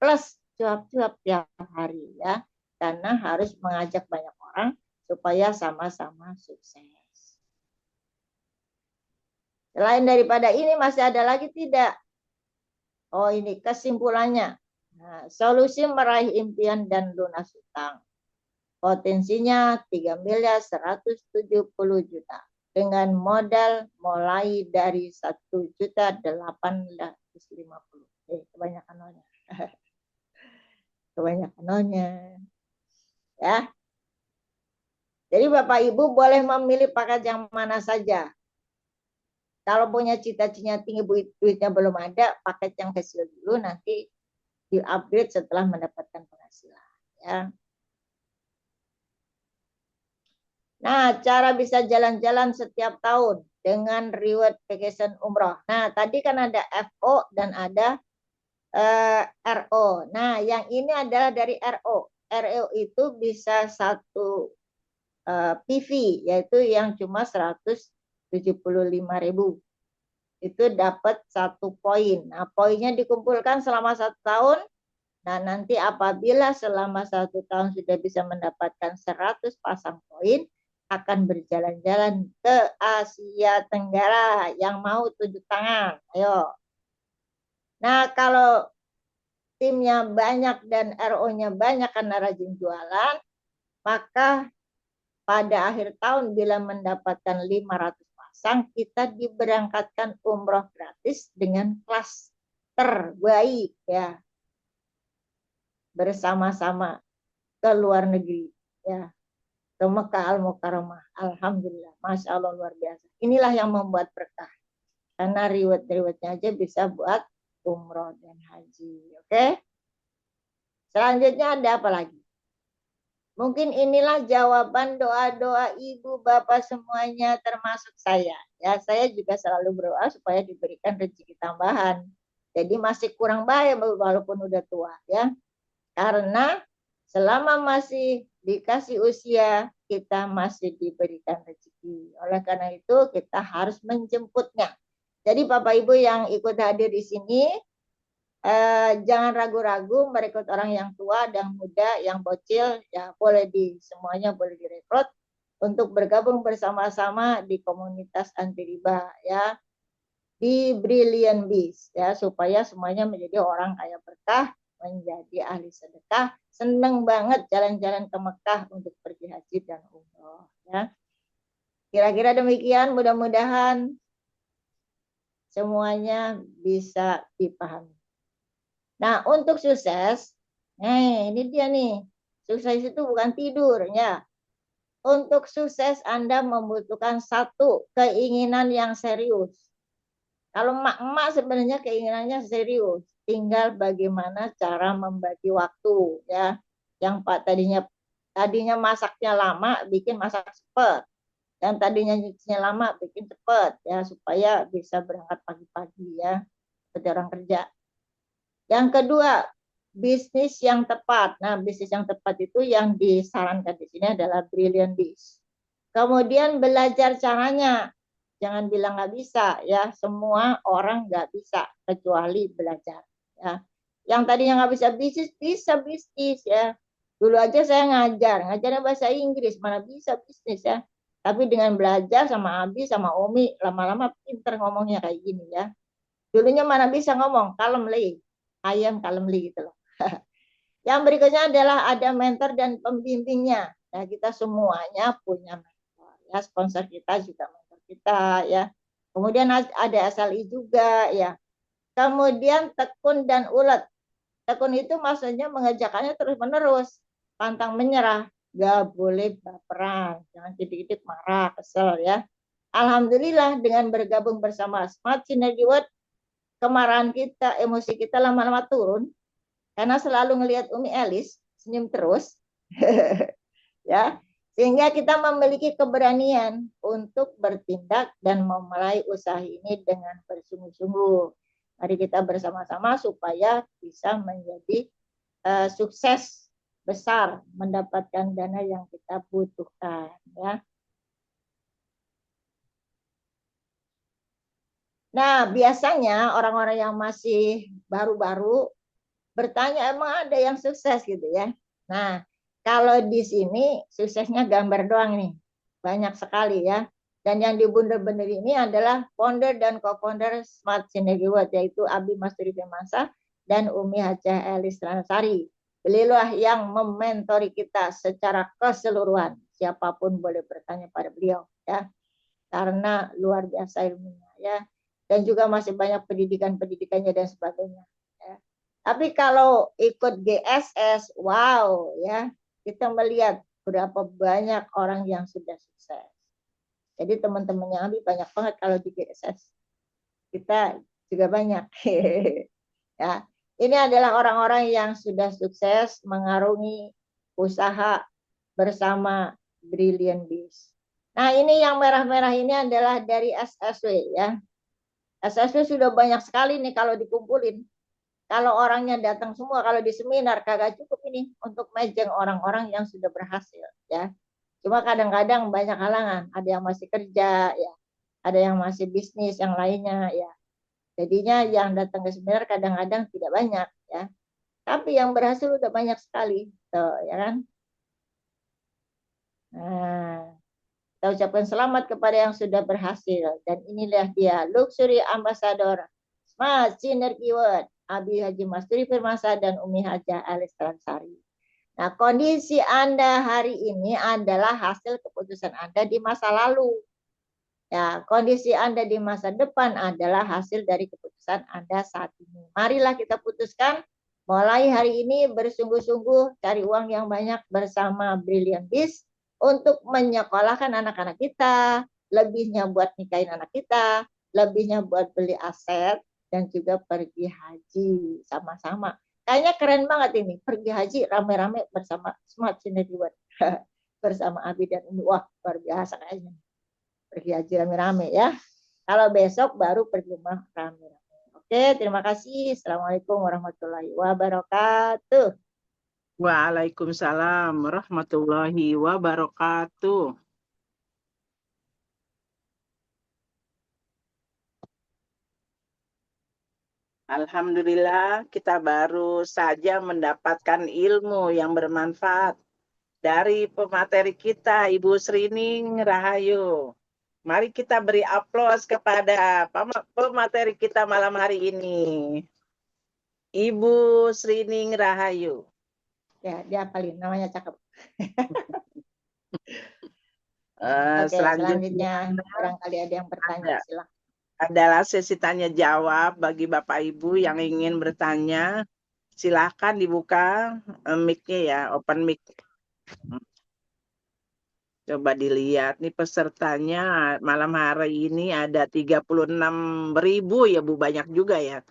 plus cuap-cuap tiap hari ya. Karena harus mengajak banyak orang supaya sama-sama sukses. Selain daripada ini masih ada lagi tidak? Oh ini kesimpulannya. Nah, solusi meraih impian dan lunas hutang. Potensinya 3.170 juta. Dengan modal mulai dari 1.850.000. Kebanyakan nolnya. Kebanyakan nolnya. Ya. Jadi Bapak Ibu boleh memilih paket yang mana saja. Kalau punya cita-cita tinggi, duitnya belum ada, paket yang kecil dulu, nanti di-upgrade setelah mendapatkan penghasilan. Ya. Nah, cara bisa jalan-jalan setiap tahun dengan reward vacation umroh. Nah, tadi kan ada FO dan ada RO. Nah, yang ini adalah dari RO. RO itu bisa satu PV, yaitu yang cuma 175.000. Itu dapat 1 poin. Nah, poinnya dikumpulkan selama 1 tahun. Nah, nanti apabila selama 1 tahun sudah bisa mendapatkan 100 pasang poin, akan berjalan-jalan ke Asia Tenggara. Yang mau tunjuk tangan, ayo. Nah, kalau timnya banyak dan RO-nya banyak karena rajin jualan, maka pada akhir tahun bila mendapatkan 500 pasang, kita diberangkatkan umroh gratis dengan kelas terbaik ya. Bersama-sama ke luar negeri ya. Ke Mekah Al-Mukarramah. Alhamdulillah. Masya Allah luar biasa. Inilah yang membuat berkah. Karena reward-rewardnya aja bisa buat umroh dan haji. Oke? Selanjutnya ada apa lagi? Mungkin inilah jawaban doa-doa ibu bapak semuanya termasuk saya. Ya, saya juga selalu berdoa supaya diberikan rezeki tambahan. Jadi masih kurang baik walaupun udah tua ya. Karena selama masih dikasih usia kita masih diberikan rezeki. Oleh karena itu kita harus menjemputnya. Jadi Bapak Ibu yang ikut hadir di sini, jangan ragu-ragu merekrut orang yang tua dan muda, yang bocil, ya boleh semuanya boleh direkrut untuk bergabung bersama-sama di komunitas anti riba ya, di Brilliant Bees ya, supaya semuanya menjadi orang kaya berkah, menjadi ahli sedekah, seneng banget jalan-jalan ke Mekah untuk pergi haji dan umroh ya. Kira-kira demikian, mudah-mudahan semuanya bisa dipahami. Nah, untuk sukses, ini dia nih. Sukses itu bukan tidur ya. Untuk sukses Anda membutuhkan satu keinginan yang serius. Kalau emak-emak sebenarnya keinginannya serius, tinggal bagaimana cara membagi waktu ya. Yang Pak tadinya masaknya lama, bikin masak cepat. Yang tadinya nyucinya lama, bikin cepat ya, supaya bisa berangkat pagi-pagi ya, seperti orang kerja. Yang kedua, bisnis yang tepat. Nah, bisnis yang tepat itu yang disarankan di sini adalah Brilliant Biz. Kemudian belajar caranya. Jangan bilang nggak bisa ya. Semua orang nggak bisa kecuali belajar. Ya. Yang tadinya nggak bisa bisnis, bisa bisnis ya. Dulu aja saya ngajarnya bahasa Inggris, mana bisa bisnis ya. Tapi dengan belajar sama Abi, sama Umi, lama-lama pinter ngomongnya kayak gini ya. Dulunya mana bisa ngomong, calmly, ayam calmly gitu loh. Yang berikutnya adalah ada mentor dan pembimbingnya. Nah, kita semuanya punya mentor. Ya, sponsor kita juga mentor kita ya. Kemudian ada SLI juga ya. Kemudian tekun dan ulet. Tekun itu maksudnya mengerjakannya terus-menerus, pantang menyerah, gak boleh baperan, jangan titik-titik marah, kesel ya. Alhamdulillah dengan bergabung bersama Smart Synergy World, kemarahan kita, emosi kita lama-lama turun, karena selalu ngelihat Umi Elis senyum terus ya, sehingga kita memiliki keberanian untuk bertindak dan memulai usaha ini dengan bersungguh-sungguh. Mari kita bersama-sama supaya bisa menjadi sukses besar, mendapatkan dana yang kita butuhkan ya. Nah, biasanya orang-orang yang masih baru-baru bertanya, emang ada yang sukses gitu ya. Nah, kalau di sini suksesnya gambar doang nih. Banyak sekali ya. Dan yang dibunder-bunder ini adalah founder dan co-founder Smart Synergy World, yaitu Abi Masturi Firmansyah dan Umi Hajah Elis Ranasari. Beliau yang mementori kita secara keseluruhan. Siapapun boleh bertanya pada beliau ya. Karena luar biasa ilmunya ya. Dan juga masih banyak pendidikan-pendidikannya dan sebagainya. Ya. Tapi kalau ikut GSS, wow ya, kita melihat berapa banyak orang yang sudah sukses. Jadi teman-temannya Abi banyak banget kalau di GSS. Kita juga banyak. Ya, ini adalah orang-orang yang sudah sukses mengarungi usaha bersama Brilliant Bees. Nah, ini yang merah-merah ini adalah dari SSW ya. SSW sudah banyak sekali nih kalau dikumpulin. Kalau orangnya datang semua, kalau di seminar kagak cukup ini untuk mejeng orang-orang yang sudah berhasil ya. Cuma kadang-kadang banyak halangan, ada yang masih kerja ya, ada yang masih bisnis yang lainnya ya. Jadinya yang datang ke seminar kadang-kadang tidak banyak ya. Tapi yang berhasil udah banyak sekali, tuh ya kan. Nah, kita ucapkan selamat kepada yang sudah berhasil dan inilah dia Luxury Ambassador Smart Synergy World. Abi Haji Masturi Firmansyah dan Umi Hajah Elis Transari. Nah, kondisi Anda hari ini adalah hasil keputusan Anda di masa lalu. Ya, kondisi Anda di masa depan adalah hasil dari keputusan Anda saat ini. Marilah kita putuskan mulai hari ini bersungguh-sungguh cari uang yang banyak bersama Brilliant Biz untuk menyekolahkan anak-anak kita, lebihnya buat nikahin anak kita, lebihnya buat beli aset, dan juga pergi haji sama-sama. Kayaknya keren banget ini, pergi haji rame-rame bersama Smart Synergy World. Bersama Abi dan Umi. Wah, luar biasa kayaknya. Pergi haji rame-rame ya. Kalau besok baru pergi rumah rame-rame. Oke, terima kasih. Assalamualaikum warahmatullahi wabarakatuh. Waalaikumsalam warahmatullahi wabarakatuh. Alhamdulillah, kita baru saja mendapatkan ilmu yang bermanfaat dari pemateri kita, Ibu Srining Rahayu. Mari kita beri aplaus kepada pemateri kita malam hari ini, Ibu Srining Rahayu. Ya, dia paling namanya cakep. Oke, Selanjutnya selanjutnya barangkali ada yang bertanya, silakan. adalah sesi tanya jawab bagi Bapak Ibu yang ingin bertanya. Silakan dibuka mic-nya ya, open mic. Coba dilihat nih pesertanya malam hari ini ada 36.000 ya Bu, banyak juga ya.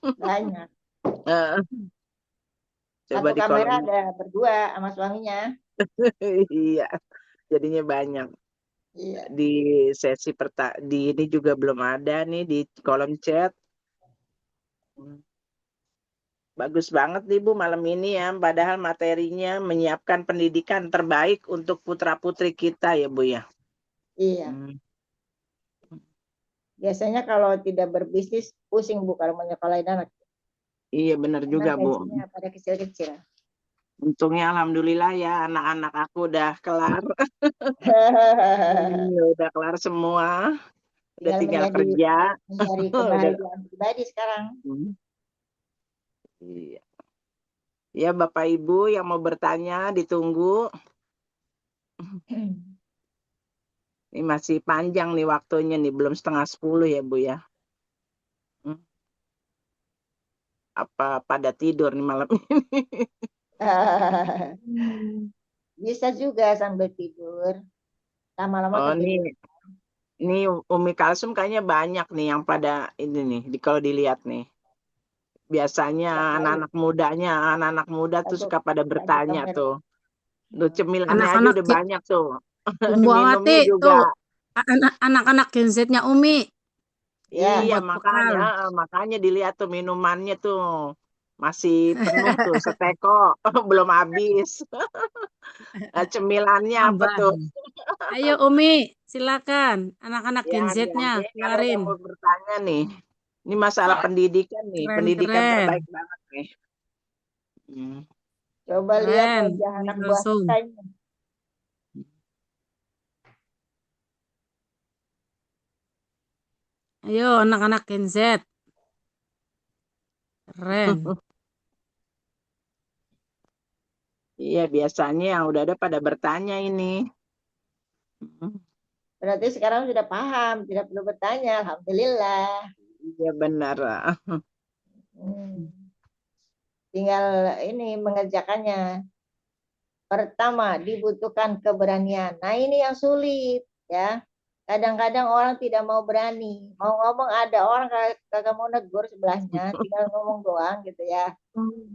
Banyak. Eh, Coba Satu di kamera kolom. ada berdua sama suaminya. Iya, jadinya banyak. Iya. Di sesi di ini juga belum ada nih di kolom chat. Bagus banget nih Bu malam ini ya, padahal materinya menyiapkan pendidikan terbaik untuk putra-putri kita ya Bu ya. Iya. Biasanya kalau tidak berbisnis pusing Bu kalau mau nyekolahin anak. Iya benar Karena juga Bu. gajinya pada kecil-kecil. Untungnya alhamdulillah ya anak-anak aku udah kelar. Iya, udah kelar semua. Udah Tinggal tinggal kerja. mencari Udah. kebahagiaan pribadi sekarang. Iya. Ya Bapak Ibu yang mau bertanya ditunggu. Ini masih panjang nih waktunya nih, belum 9:30 ya Bu ya. Apa pada tidur nih malam ini? Bisa juga sambil tidur. Lama-lama Oh ketidur. ini Umi Kalsum kayaknya banyak nih yang pada ini nih, kalau dilihat nih. Biasanya Baik, anak-anak muda tuh satu, suka pada satu bertanya kamera. tuh. Tuh cemilannya aja Anak-anak udah banyak tuh. Umbu Minumnya Amati juga. tuh anak-anak Gen Z-nya Umi Ya, Iya, buat makanya, bekal. makanya dilihat tuh minumannya tuh masih penuh tuh, seteko belum habis. Nah, cemilannya apa Tambah. tuh? Ayo Umi, silakan. Anak-anak Ya Gen nih, Z-nya nanti kalau ada keluarin. yang mau bertanya nih, ini masalah pendidikan nih, pendidikan Keren-keren. terbaik banget nih. Hmm. coba lihat Keren. wajah Umi anak buah Kalsum. kita ini. Ayo anak-anak Gen Z. Keren. Iya, biasanya yang udah ada pada bertanya ini. Hmm. Berarti sekarang sudah paham, tidak perlu bertanya. Alhamdulillah. Iya benar. Hmm. Tinggal ini mengerjakannya. Pertama, dibutuhkan keberanian. Nah, ini yang sulit ya. Kadang-kadang orang tidak mau berani. Mau ngomong ada orang kagak mau negur sebelahnya, tinggal ngomong doang gitu ya.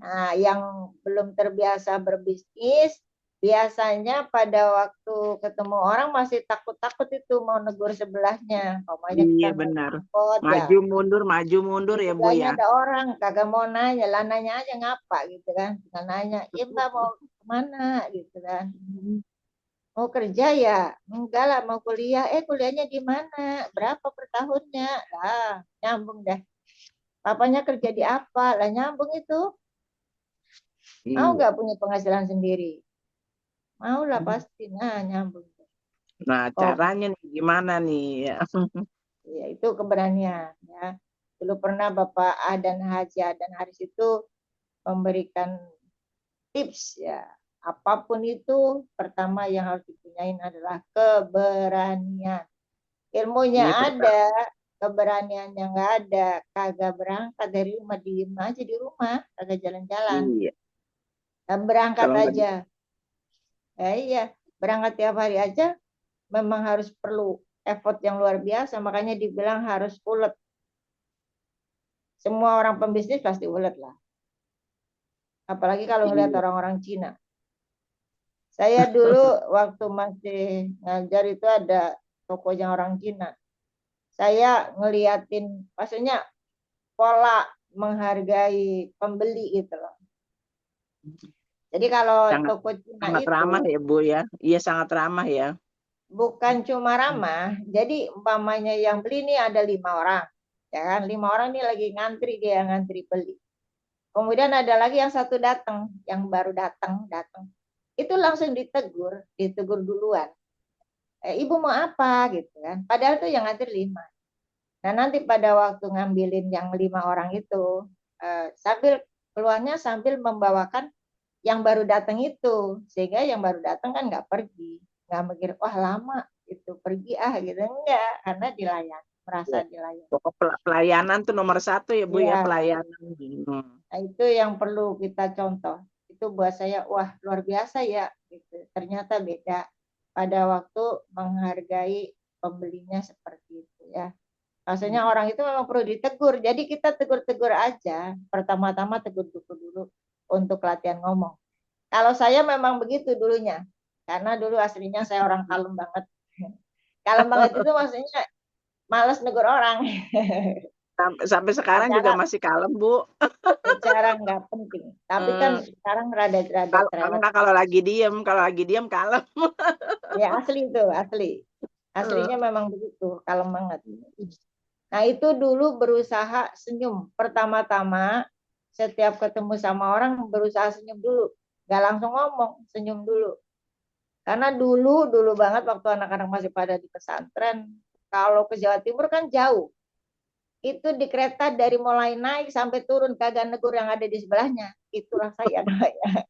Nah, yang belum terbiasa berbisnis, biasanya pada waktu ketemu orang masih takut-takut itu mau negur sebelahnya. Pokoknya Iya kita naik benar. angkot ya. Maju mundur Di ya Bu sebelahnya ya. ada orang, kagak mau nanya, lah nanya aja ngapa gitu kan. Tinggal nanya, iya Mbak mau kemana gitu kan. Mau kerja ya? Enggak lah, mau kuliah. Kuliahnya di mana? Berapa per tahunnya? Lah, nyambung deh. Papanya kerja di apa? Lah nyambung itu. Mau Iya. nggak punya penghasilan sendiri? Mau lah pasti. Nah, nyambung. Nah, Oh, caranya nih gimana nih? Ya. ya itu keberanian ya. Dulu pernah Bapak A dan Haji A dan Haris itu memberikan tips ya. Apapun itu, pertama yang harus dipunyain adalah keberanian. Ilmunya Iya, ada, keberaniannya nggak ada. Kagak berangkat dari rumah, diem aja di rumah, kagak jalan-jalan. iya. Dan berangkat Kalau nggak aja. Ya iya, berangkat tiap hari aja memang harus perlu effort yang luar biasa, makanya dibilang harus ulet. Semua orang pembisnis pasti ulet lah. Apalagi kalau ngelihat iya. orang-orang Cina. Saya dulu waktu masih ngajar itu ada tokonya orang Cina. Saya ngeliatin, maksudnya pola menghargai pembeli gitu loh. Jadi kalau Sangat toko Cina sangat itu ramah ya, Bu ya. Iya, sangat ramah ya. bukan cuma ramah, jadi umpamanya yang beli ini ada 5 orang, ya kan? 5 orang ini lagi ngantri, dia ngantri beli. Kemudian ada lagi yang satu datang, yang baru datang, itu langsung ditegur duluan. Ibu mau apa gitu kan? Padahal tuh yang ngantri 5. Nah nanti pada waktu ngambilin yang 5 orang itu, sambil keluarnya sambil membawakan yang baru datang itu, sehingga yang baru datang kan nggak pergi, nggak mikir wah lama itu pergi gitu, enggak, karena dilayani, merasa Ya. dilayani. Pokok pelayanan tuh nomor satu ya, Bu ya, Iya, pelayanan. nah itu yang perlu kita contoh. Itu buat saya wah luar biasa ya gitu. Ternyata beda pada waktu menghargai pembelinya seperti itu ya. Maksudnya orang itu memang perlu ditegur. Jadi kita tegur-tegur aja. Pertama-tama tegur-tegur dulu untuk latihan ngomong. Kalau saya memang begitu dulunya. Karena dulu aslinya saya orang kalem banget. Kalem banget itu maksudnya males negur orang. Sampai sekarang juga Secara masih kalem, Bu. secara nggak penting. Tapi kan Eh, sekarang rada cerewet. kalau lagi diem kalem. Ya asli itu, asli. Eh, Aslinya memang begitu, kalem banget. Nah itu dulu berusaha senyum. Pertama-tama setiap ketemu sama orang berusaha senyum dulu. Gak langsung ngomong, senyum dulu. Karena dulu banget waktu anak-anak masih pada di pesantren, kalau ke Jawa Timur kan jauh. Itu di kereta dari mulai naik sampai turun kagak negur yang ada di sebelahnya. Itulah saya namanya.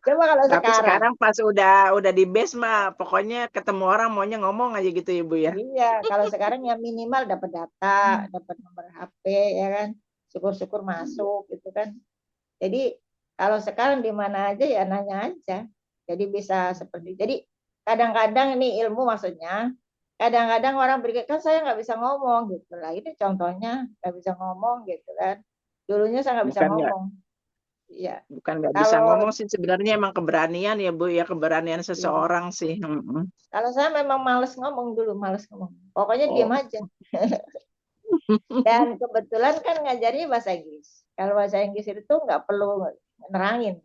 Coba kalau Tapi sekarang. sekarang pas udah di base mah, pokoknya ketemu orang maunya ngomong aja gitu ya, Bu ya. Iya, kalau sekarang ya minimal dapat data, dapat nomor HP ya kan. Syukur-syukur masuk gitu kan. Jadi kalau sekarang di mana aja ya nanya aja. Jadi bisa seperti. Jadi kadang-kadang ini ilmu maksudnya. Kadang-kadang orang berpikir kan saya nggak bisa ngomong gitu lah. Ini contohnya nggak bisa ngomong gitu kan. Dulunya saya nggak bisa Bukan nggak ngomong. Iya. bukan nggak bisa Kalau ngomong sih, sebenarnya emang keberanian ya, Bu ya, keberanian ya, seseorang sih. kalau saya memang males ngomong dulu, males ngomong. Pokoknya diam Oh. aja. Dan kebetulan kan ngajarnya bahasa Inggris. Kalau bahasa Inggris itu nggak perlu nerangin.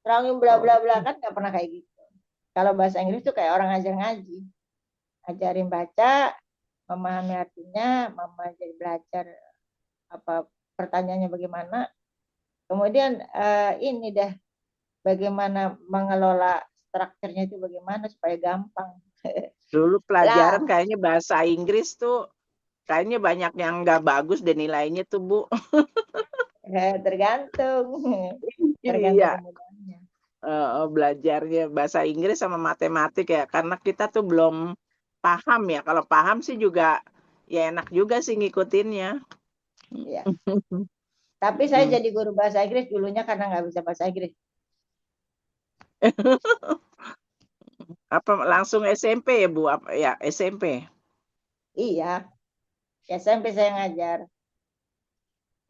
Nerangin bla bla bla kan nggak pernah kayak gitu. Kalau bahasa Inggris tuh kayak orang ngajar ngaji. Ajarin baca, memahami artinya, mama jadi belajar apa pertanyaannya bagaimana. Kemudian ini dah bagaimana mengelola strukturnya itu bagaimana supaya gampang. Dulu pelajaran Lah, kayaknya bahasa Inggris tuh kayaknya banyak yang nggak bagus deh nilainya tuh, Bu. tergantung. Tergantung Iya, kemudahannya. belajarnya bahasa Inggris sama matematik ya, karena kita tuh belum paham ya. Kalau paham sih juga ya enak juga sih ngikutinnya. Ya. Tapi saya jadi guru bahasa Inggris dulunya karena nggak bisa bahasa Inggris. Apa langsung SMP ya, Bu? Apa ya SMP? Iya, SMP saya ngajar.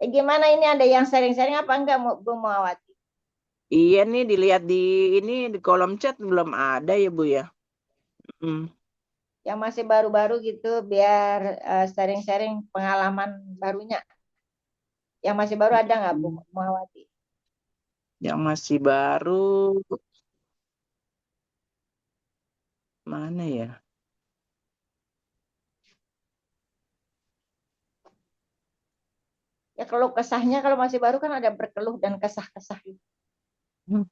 Gimana ini ada yang sharing-sharing apa enggak Bu Mawati? Iya nih, dilihat ini di kolom chat belum ada ya, Bu ya. Hmm. Yang masih baru-baru gitu biar sharing-sharing pengalaman barunya. Yang masih baru ada nggak Bu Mawati? Yang masih baru mana ya? Ya kalau kesahnya kalau masih baru kan ada berkeluh dan kesah-kesah gitu. Hmm.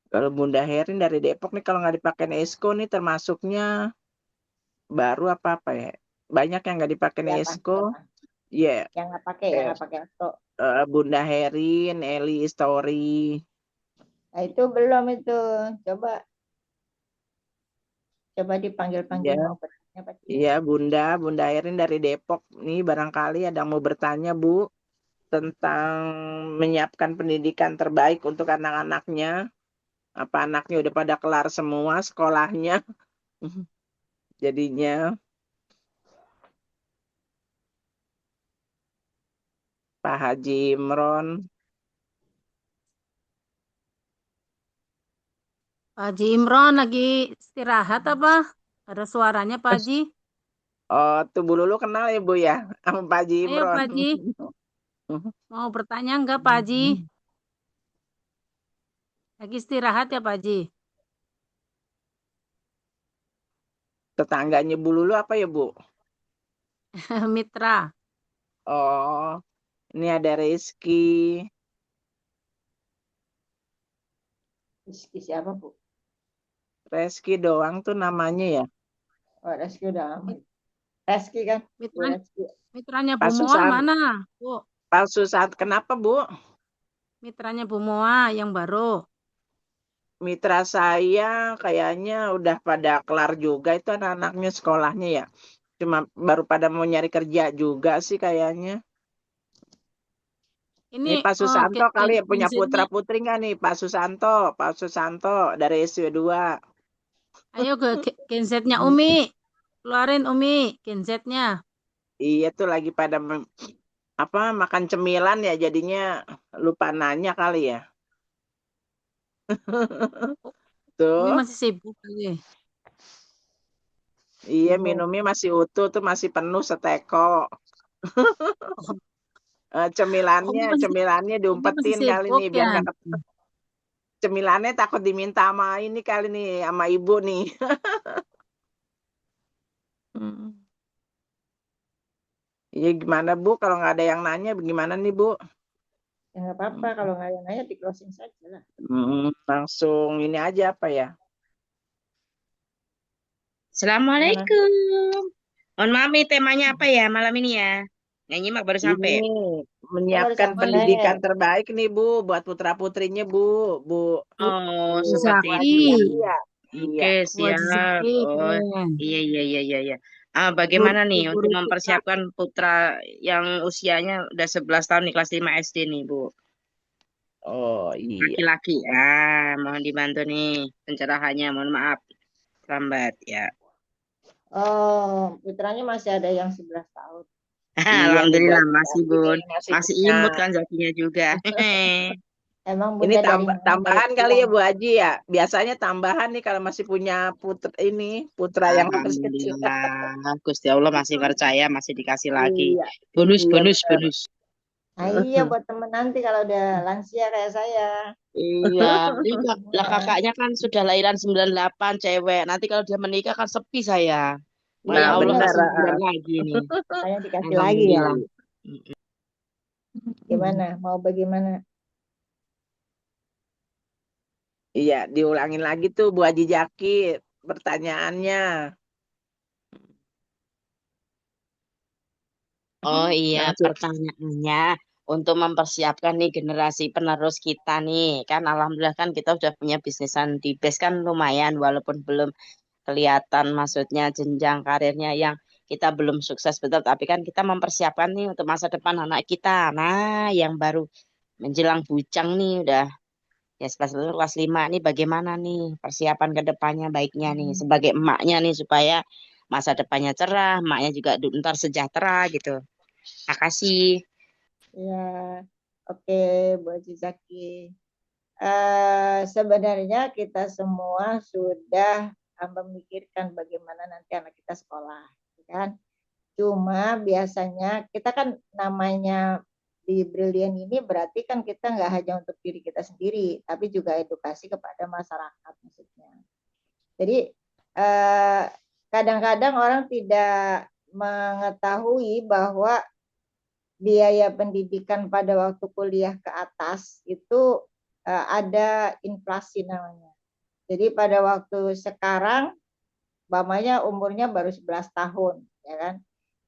Kalau Bunda Herin dari Depok nih, kalau nggak dipakai Esko nih termasuknya baru apa ya? Banyak yang nggak dipakai Siapa? Esko. Siapa? Ya, Yang nggak pakai, yang nggak pakai auto. Bunda Herin, Eli Story. Nah itu belum itu. Coba coba dipanggil-panggil Ya, mau bertanya apa tidak? iya Bunda Herin dari Depok nih, barangkali ada yang mau bertanya, Bu, tentang menyiapkan pendidikan terbaik untuk anak-anaknya. Apa anaknya udah pada kelar semua sekolahnya? Jadinya Pak Haji Imron. Pak Haji Imron lagi istirahat apa? Ada suaranya Pak Haji. Oh, tuh Bu Lulu kenal ya, Bu ya, sama Pak Haji Ayo Imron. Pak Haji. Mau bertanya enggak Pak Haji? Lagi istirahat ya Pak Haji? Tetangganya Bu Lulu apa ya, Bu? Mitra. Oh, ini ada Rizky. Rizky siapa, Bu? Rizky doang tuh namanya ya. Oh, Rizky udah lama. Rizky kan? Bu Mitra, Rizky. mitranya Bu Pak Moa Susan, mana? Bu, Pak Susan, kenapa, Bu? mitranya Bu Moa yang baru. Mitra saya kayaknya udah pada kelar juga itu anak-anaknya sekolahnya ya. Cuma baru pada mau nyari kerja juga sih kayaknya. Ini Pak Susanto kali ya punya gensetnya. putra-putri nggak nih? Pak Susanto dari SW2. Ayo ke gensetnya Umi. Keluarin Umi gensetnya. Iya tuh lagi pada apa makan cemilan ya jadinya lupa nanya kali ya. Umi Tuh, masih sibuk kali. iya Ibu. minumnya masih utuh tuh masih penuh seteko. Oh, Cemilannya cemilannya Umi masih diumpetin kali sibuk nih biar ya. nggak cemilannya takut diminta sama ini kali nih sama ibu nih. Hmm. Iya gimana Bu kalau nggak ada yang nanya gimana nih Bu? Ya nggak apa-apa, kalau nggak ada yang nanya di closing saja lah. Langsung ini aja apa ya? Mana? Assalamualaikum. Mohon maaf nih temanya apa ya malam ini ya? Nggak nyimak baru sampai. Ini Saya baru menyiapkan sampai. pendidikan terbaik nih Bu buat putra-putrinya Bu Oh, Bu seperti Bu itu. Haji Zaki. Zaki ya. Iya. Oke, Buat siap. Zaki. Oh, Keren. iya, iya, iya, iya, iya. Guru, Bagaimana nih untuk guru kita. mempersiapkan putra yang usianya udah 11 tahun nih, kelas 5 SD nih, Bu. Oh iya. Laki-laki. Mohon dibantu nih pencerahannya. Mohon maaf, lambat ya. Oh, putranya masih ada yang 11 tahun. Iya nih Bu Alhamdulillah Haji masih, Zaki nih Bun. masih Masih punya. imut kan Zakinya juga. Emang Ini bunda dari mana? Dari tambahan kali ya Padang. Bu Haji ya. Biasanya tambahan nih kalau masih punya putra yang masih kecil. Alhamdulillah, Gusti Allah masih percaya, masih dikasih lagi. Iya. Bonus, Iya bonus, benar. bonus. Nah iya buat temen nanti kalau udah lansia kayak saya. Iya, lah kakaknya kan sudah lahiran 98 cewek. Nanti kalau dia menikah kan sepi saya. Wah, Iya ya Nah, Allah bener. benar. kasih bulan lagi nih. Makanya dikasih lagi ya. Alhamdulillah. Gimana? Mau bagaimana? Iya, diulangin lagi tuh Bu Haji Jaki pertanyaannya. Oh iya, Langsung. pertanyaannya untuk mempersiapkan nih generasi penerus kita nih. Kan alhamdulillah kan kita udah punya bisnisan di base kan lumayan walaupun belum kelihatan maksudnya jenjang karirnya yang kita belum sukses betul, tapi kan kita mempersiapkan nih untuk masa depan anak kita. Nah, yang baru menjelang bujang nih udah ya 11 tahun kelas 5 nih bagaimana nih persiapan ke depannya baiknya nih sebagai emaknya nih supaya masa depannya cerah, emaknya juga ntar sejahtera gitu. Makasih. Ya, oke Bu Haji Zaki. Sebenarnya kita semua sudah memikirkan bagaimana nanti anak kita sekolah, kan? Cuma biasanya kita kan namanya di Brilliant ini berarti kan kita nggak hanya untuk diri kita sendiri, tapi juga edukasi kepada masyarakat maksudnya. Jadi eh, kadang-kadang orang tidak mengetahui bahwa biaya pendidikan pada waktu kuliah ke atas itu ada inflasi namanya. Jadi pada waktu sekarang, umpamanya umurnya baru 11 tahun, ya kan?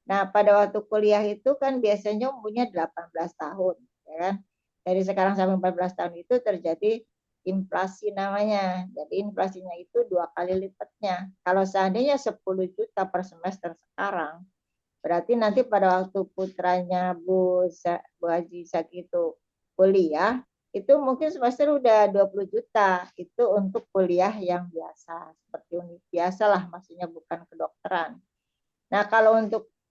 Nah, pada waktu kuliah itu kan biasanya umurnya 18 tahun, ya kan? Dari sekarang sampai 14 tahun itu terjadi inflasi namanya. Jadi inflasinya itu 2 kali lipatnya. Kalau seandainya 10 juta per semester sekarang, berarti nanti pada waktu putranya Bu Haji Zaki itu kuliah, itu mungkin semester udah 20 juta. Itu untuk kuliah yang biasa, seperti unit biasa lah, maksudnya bukan kedokteran. Nah,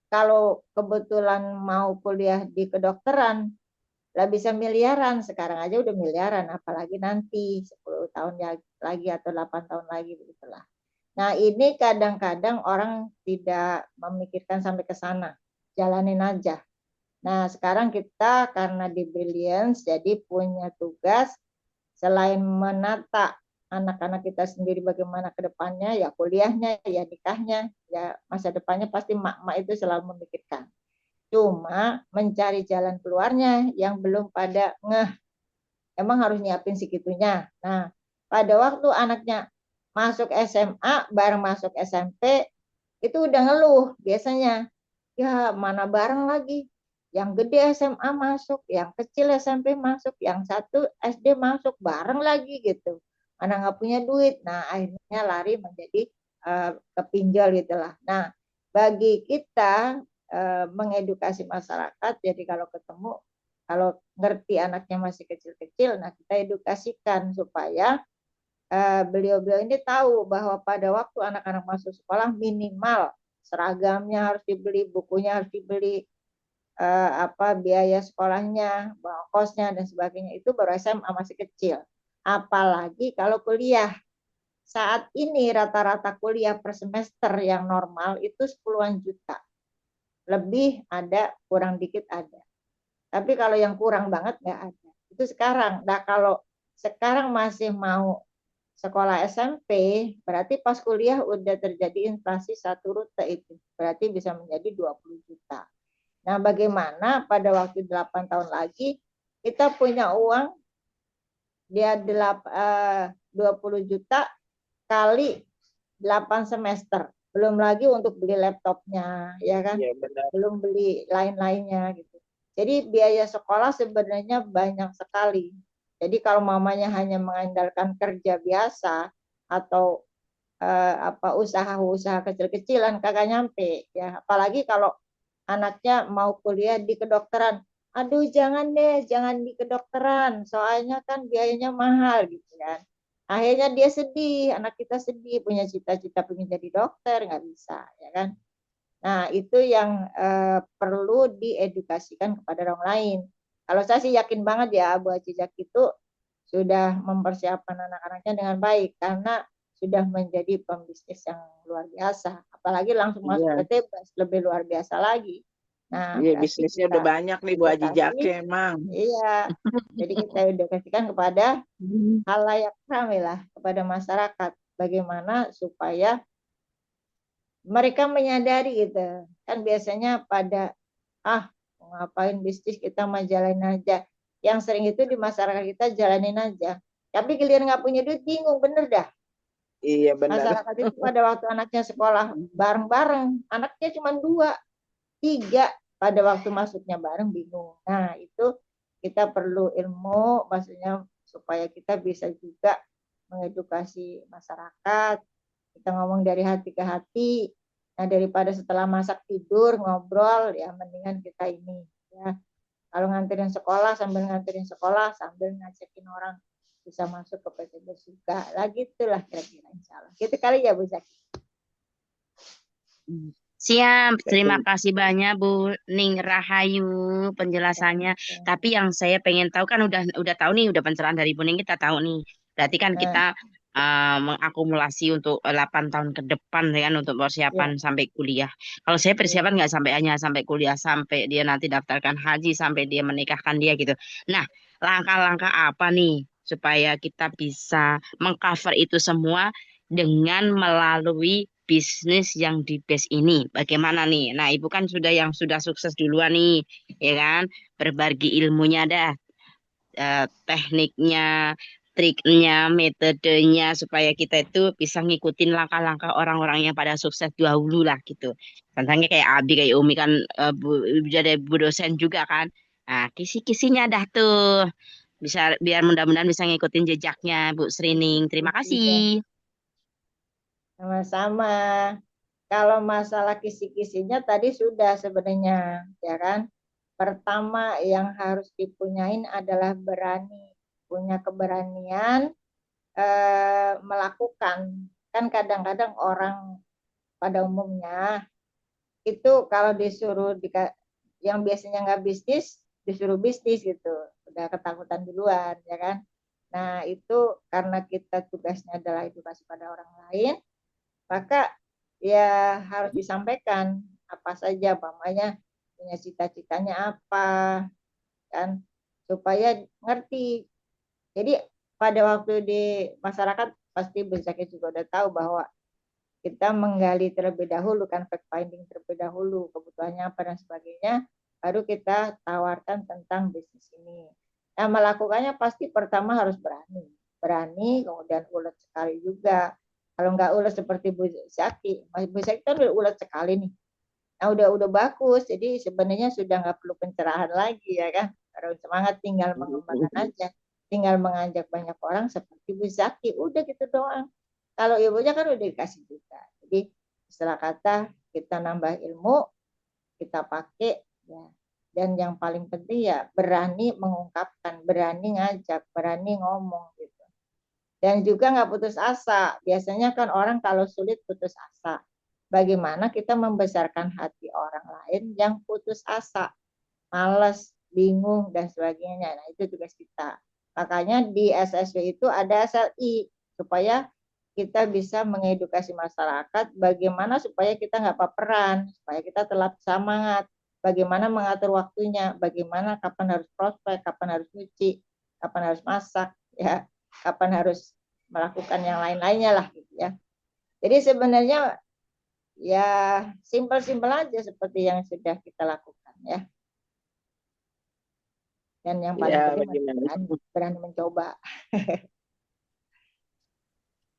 kalau kebetulan mau kuliah di kedokteran, lah bisa miliaran. Sekarang aja udah miliaran, apalagi nanti 10 tahun lagi atau 8 tahun lagi begitulah. Nah, ini kadang-kadang orang tidak memikirkan sampai ke sana. Jalanin aja. Nah, sekarang kita karena di Brilliance jadi punya tugas selain menata anak-anak kita sendiri bagaimana ke depannya, ya kuliahnya, ya nikahnya, ya masa depannya pasti mak-mak itu selalu memikirkan. Cuma mencari jalan keluarnya yang belum pada emang harus nyiapin segitunya. Nah, pada waktu anaknya masuk SMA, bareng masuk SMP, itu udah ngeluh biasanya. Ya, mana bareng lagi. Yang gede SMA masuk, yang kecil SMP masuk, yang satu SD masuk, bareng lagi gitu. Mana nggak punya duit. Nah, akhirnya lari menjadi kepinjol gitulah. Nah, bagi kita mengedukasi masyarakat, jadi kalau ketemu, kalau ngerti anaknya masih kecil-kecil, nah kita edukasikan supaya beliau-beliau ini tahu bahwa pada waktu anak-anak masuk sekolah minimal seragamnya harus dibeli, bukunya harus dibeli, biaya sekolahnya, kosnya dan sebagainya itu baru SMA masih kecil. Apalagi kalau kuliah. Saat ini rata-rata kuliah per semester yang normal itu 10-an juta. Lebih ada, kurang dikit ada. Tapi kalau yang kurang banget nggak ada. Itu sekarang. Nah, kalau sekarang masih mau sekolah SMP, berarti pas kuliah udah terjadi inflasi satu rute itu. Berarti bisa menjadi 20 juta. Nah, bagaimana pada waktu 8 tahun lagi kita punya uang dia 20 juta kali 8 semester. Belum lagi untuk beli laptopnya, ya kan? Iya, benar. Belum beli lain-lainnya gitu. Jadi biaya sekolah sebenarnya banyak sekali. Jadi kalau mamanya hanya mengandalkan kerja biasa atau usaha-usaha kecil-kecilan kagak nyampe ya. Apalagi kalau anaknya mau kuliah di kedokteran. Aduh jangan deh, jangan di kedokteran, soalnya kan biayanya mahal gitu kan. Akhirnya dia sedih, anak kita sedih, punya cita-cita pengen jadi dokter, nggak bisa ya kan. Nah, itu yang perlu diedukasikan kepada orang lain. Kalau saya sih yakin banget ya, Bu Haji Zaki itu sudah mempersiapkan anak-anaknya dengan baik karena sudah menjadi pembisnis yang luar biasa. Apalagi langsung masuk Iya, ke Tebas, lebih luar biasa lagi. Nah, iya berarti bisnisnya kita udah banyak nih Bu Haji edukasi, Jake emang. iya. Jadi kita edukasikan kepada halayak ramai lah, kepada masyarakat. Bagaimana supaya mereka menyadari gitu. Kan biasanya pada ngapain bisnis kita mah jalanin aja. Yang sering itu di masyarakat kita jalanin aja. Tapi giliran nggak punya duit bingung bener dah. Iya benar. Masyarakat itu pada waktu anaknya sekolah bareng-bareng, anaknya cuma 2, 3 pada waktu masuknya bareng bingung. Nah itu kita perlu ilmu, maksudnya supaya kita bisa juga mengedukasi masyarakat. Kita ngomong dari hati ke hati. Nah daripada setelah masak tidur ngobrol ya mendingan kita ini ya. Kalau nganterin sekolah sambil ngajakin orang bisa masuk ke PTB juga lah gitulah kira-kira insya Allah. Gitu kali ya Bu Zaki. Siap, terima kasih banyak Bu Ning Rahayu penjelasannya. Tapi yang saya pengen tahu kan udah tahu nih, udah pencerahan dari Bu Ning kita tahu nih. Berarti kan kita mengakumulasi untuk 8 tahun ke depan ya kan untuk persiapan sampai kuliah. Kalau saya persiapan nggak sampai hanya sampai kuliah, sampai dia nanti daftarkan haji, sampai dia menikahkan dia gitu. Nah, langkah-langkah apa nih supaya kita bisa mengcover itu semua dengan melalui bisnis yang di base ini. Bagaimana nih? Nah, Ibu kan sudah sukses duluan nih, ya kan? Berbagi ilmunya dah, tekniknya, triknya, metodenya supaya kita itu bisa ngikutin langkah-langkah orang-orang yang pada sukses dahulu lah gitu. Contohnya kayak Abi, kayak Umi kan jadi Bu dosen juga kan. Nah, kisi-kisinya dah tuh. Bisa biar mudah-mudahan bisa ngikutin jejaknya Bu Srining. Terima kasih. Sama-sama. Kalau masalah kisi-kisinya tadi sudah sebenarnya, ya kan? Pertama yang harus dipunyain adalah berani, punya keberanian melakukan. Kan kadang-kadang orang pada umumnya itu kalau disuruh yang biasanya nggak bisnis disuruh bisnis gitu, udah ketakutan duluan, ya kan? Nah itu karena kita tugasnya adalah edukasi pada orang lain, maka ya harus disampaikan apa saja, umpamanya punya cita-citanya apa, kan, supaya ngerti. Jadi pada waktu di masyarakat pasti Bu Zaki juga udah tahu bahwa kita menggali terlebih dahulu kan, fact finding terlebih dahulu, kebutuhannya apa dan sebagainya, baru kita tawarkan tentang bisnis ini. Nah, melakukannya pasti pertama harus berani, kemudian ulet sekali juga. Kalau nggak ulet seperti Bu Zaki kan udah ulet sekali nih. Nah, udah bagus, jadi sebenarnya sudah nggak perlu pencerahan lagi ya kan. Harus semangat, tinggal mengembangkan aja, tinggal mengajak banyak orang seperti Bu Zaki, udah gitu doang. Kalau ibunya kan udah dikasih juga. Jadi istilah kata kita nambah ilmu, kita pakai ya. Dan yang paling penting ya berani mengungkapkan, berani ngajak, berani ngomong gitu. Dan juga nggak putus asa. Biasanya kan orang kalau sulit putus asa. Bagaimana kita membesarkan hati orang lain yang putus asa, malas, bingung dan sebagainya. Nah, itu tugas kita. Makanya di SSW itu ada SLI supaya kita bisa mengedukasi masyarakat bagaimana supaya kita nggak baperan, supaya kita tetap semangat, bagaimana mengatur waktunya, bagaimana kapan harus prospek, kapan harus nyuci, kapan harus masak, ya, kapan harus melakukan yang lain-lainnya lah, gitu ya. Jadi sebenarnya ya simpel-simpel aja seperti yang sudah kita lakukan ya. Dan yang paling Ya, penting bagaimana? berani mencoba.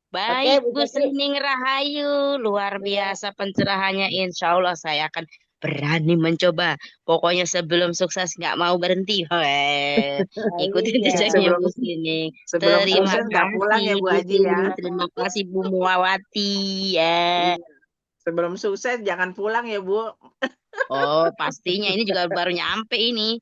Oke, Baik, Bu Bu Zaki. Srining Rahayu, luar biasa pencerahannya. Insya Allah saya akan berani mencoba. Pokoknya sebelum sukses nggak mau berhenti. Hei, Nah, ikutin iya. jejaknya Sebelum Bu Srining. sebelum Terima sukses nggak pulang kasih ya Bu Bu Haji ya. Srining, terima kasih Bu Muawati. Ya. Iya. Sebelum sukses jangan pulang ya Bu. Oh, pastinya ini juga baru nyampe ini.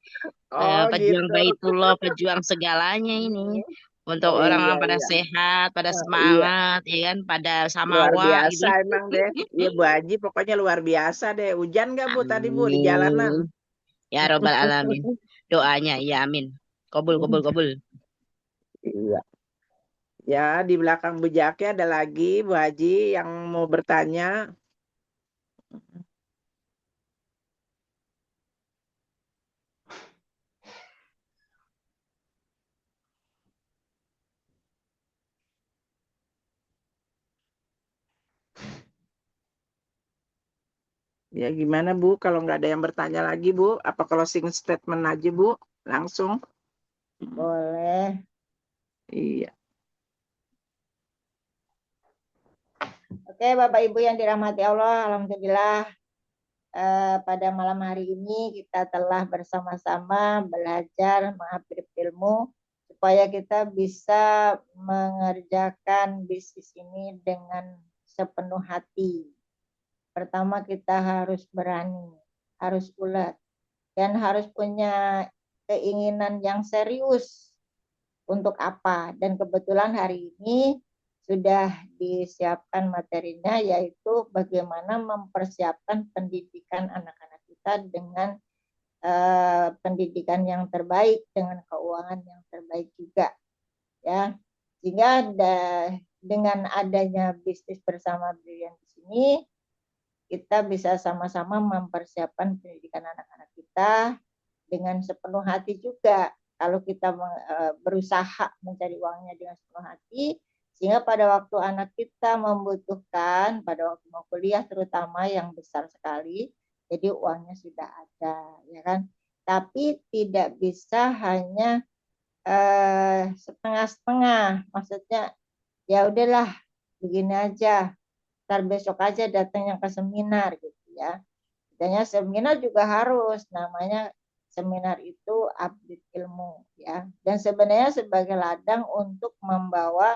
Oh Pejuang gitu. Baitullah, pejuang segalanya ini. Untuk Iya orang-orang pada iya. sehat, pada Iya. semangat, ya kan, pada Luar samawa gitu. biasa emang deh. Iya Bu Haji pokoknya luar biasa deh. Hujan nggak Bu tadi Bu di jalanan? Amin. Ya Robbal Alamin. Doanya, ya amin. Kobul, kobul, kobul. Iya. Ya di belakang Bu Jaki ada lagi Bu Haji yang mau bertanya. Ya gimana Bu kalau nggak ada yang bertanya lagi Bu? Apa closing statement aja Bu? Langsung. Boleh. Iya. Oke, Bapak Ibu yang dirahmati Allah, alhamdulillah pada malam hari ini kita telah bersama-sama belajar mengupgrade ilmu supaya kita bisa mengerjakan bisnis ini dengan sepenuh hati. Pertama kita harus berani, harus ulet, dan harus punya keinginan yang serius untuk apa. Dan kebetulan hari ini sudah disiapkan materinya, yaitu bagaimana mempersiapkan pendidikan anak-anak kita dengan pendidikan yang terbaik, dengan keuangan yang terbaik juga, ya. Sehingga dengan adanya bisnis bersama Brilian di sini, kita bisa sama-sama mempersiapkan pendidikan anak-anak kita dengan sepenuh hati juga. Kalau kita berusaha mencari uangnya dengan sepenuh hati, sehingga pada waktu anak kita membutuhkan, pada waktu mau kuliah terutama yang besar sekali, jadi uangnya sudah ada, ya kan? Tapi tidak bisa hanya setengah-setengah. Maksudnya ya udahlah begini aja, ntar besok aja datangnya ke seminar gitu ya. Katanya seminar juga harus, namanya seminar itu update ilmu ya. Dan sebenarnya sebagai ladang untuk membawa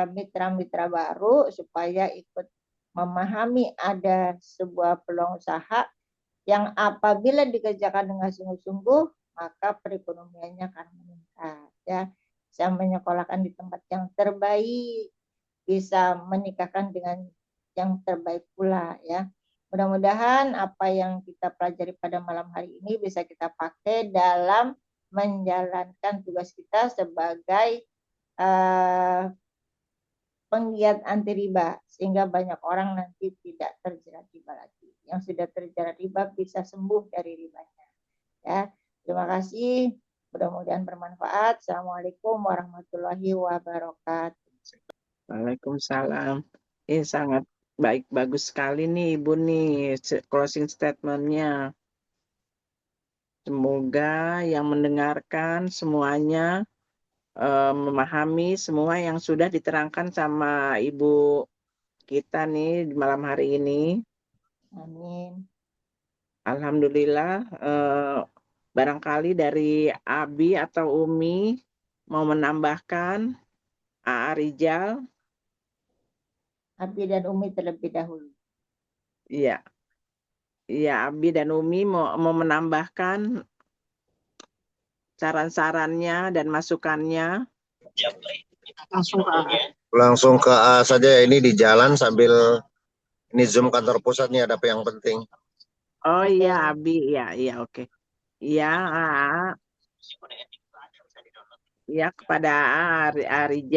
mitra-mitra baru supaya ikut memahami ada sebuah peluang usaha yang apabila dikerjakan dengan sungguh-sungguh maka perekonomiannya akan meningkat ya. Bisa menyekolahkan di tempat yang terbaik, bisa menikahkan dengan yang terbaik pula ya. Mudah-mudahan apa yang kita pelajari pada malam hari ini bisa kita pakai dalam menjalankan tugas kita sebagai penggiat anti riba sehingga banyak orang nanti tidak terjerat riba lagi. Yang sudah terjerat riba bisa sembuh dari ribanya. Ya, terima kasih. Mudah-mudahan bermanfaat. Assalamualaikum warahmatullahi wabarakatuh. Waalaikumsalam. Sangat baik, bagus sekali nih Ibu nih closing statementnya. Semoga yang mendengarkan semuanya memahami semua yang sudah diterangkan sama Ibu kita nih di malam hari ini. Amin. Alhamdulillah, barangkali dari Abi atau Umi mau menambahkan, A.A. Rijal, Abi dan Umi terlebih dahulu. iya, iya Abi dan Umi mau menambahkan saran-sarannya dan masukannya. Langsung ke A saja ya, ini di jalan sambil ini Zoom kantor pusat nih ada yang penting. Oh Oke. iya Abi, iya oke. Iya A.A. Ya kepada A.A. Rijal.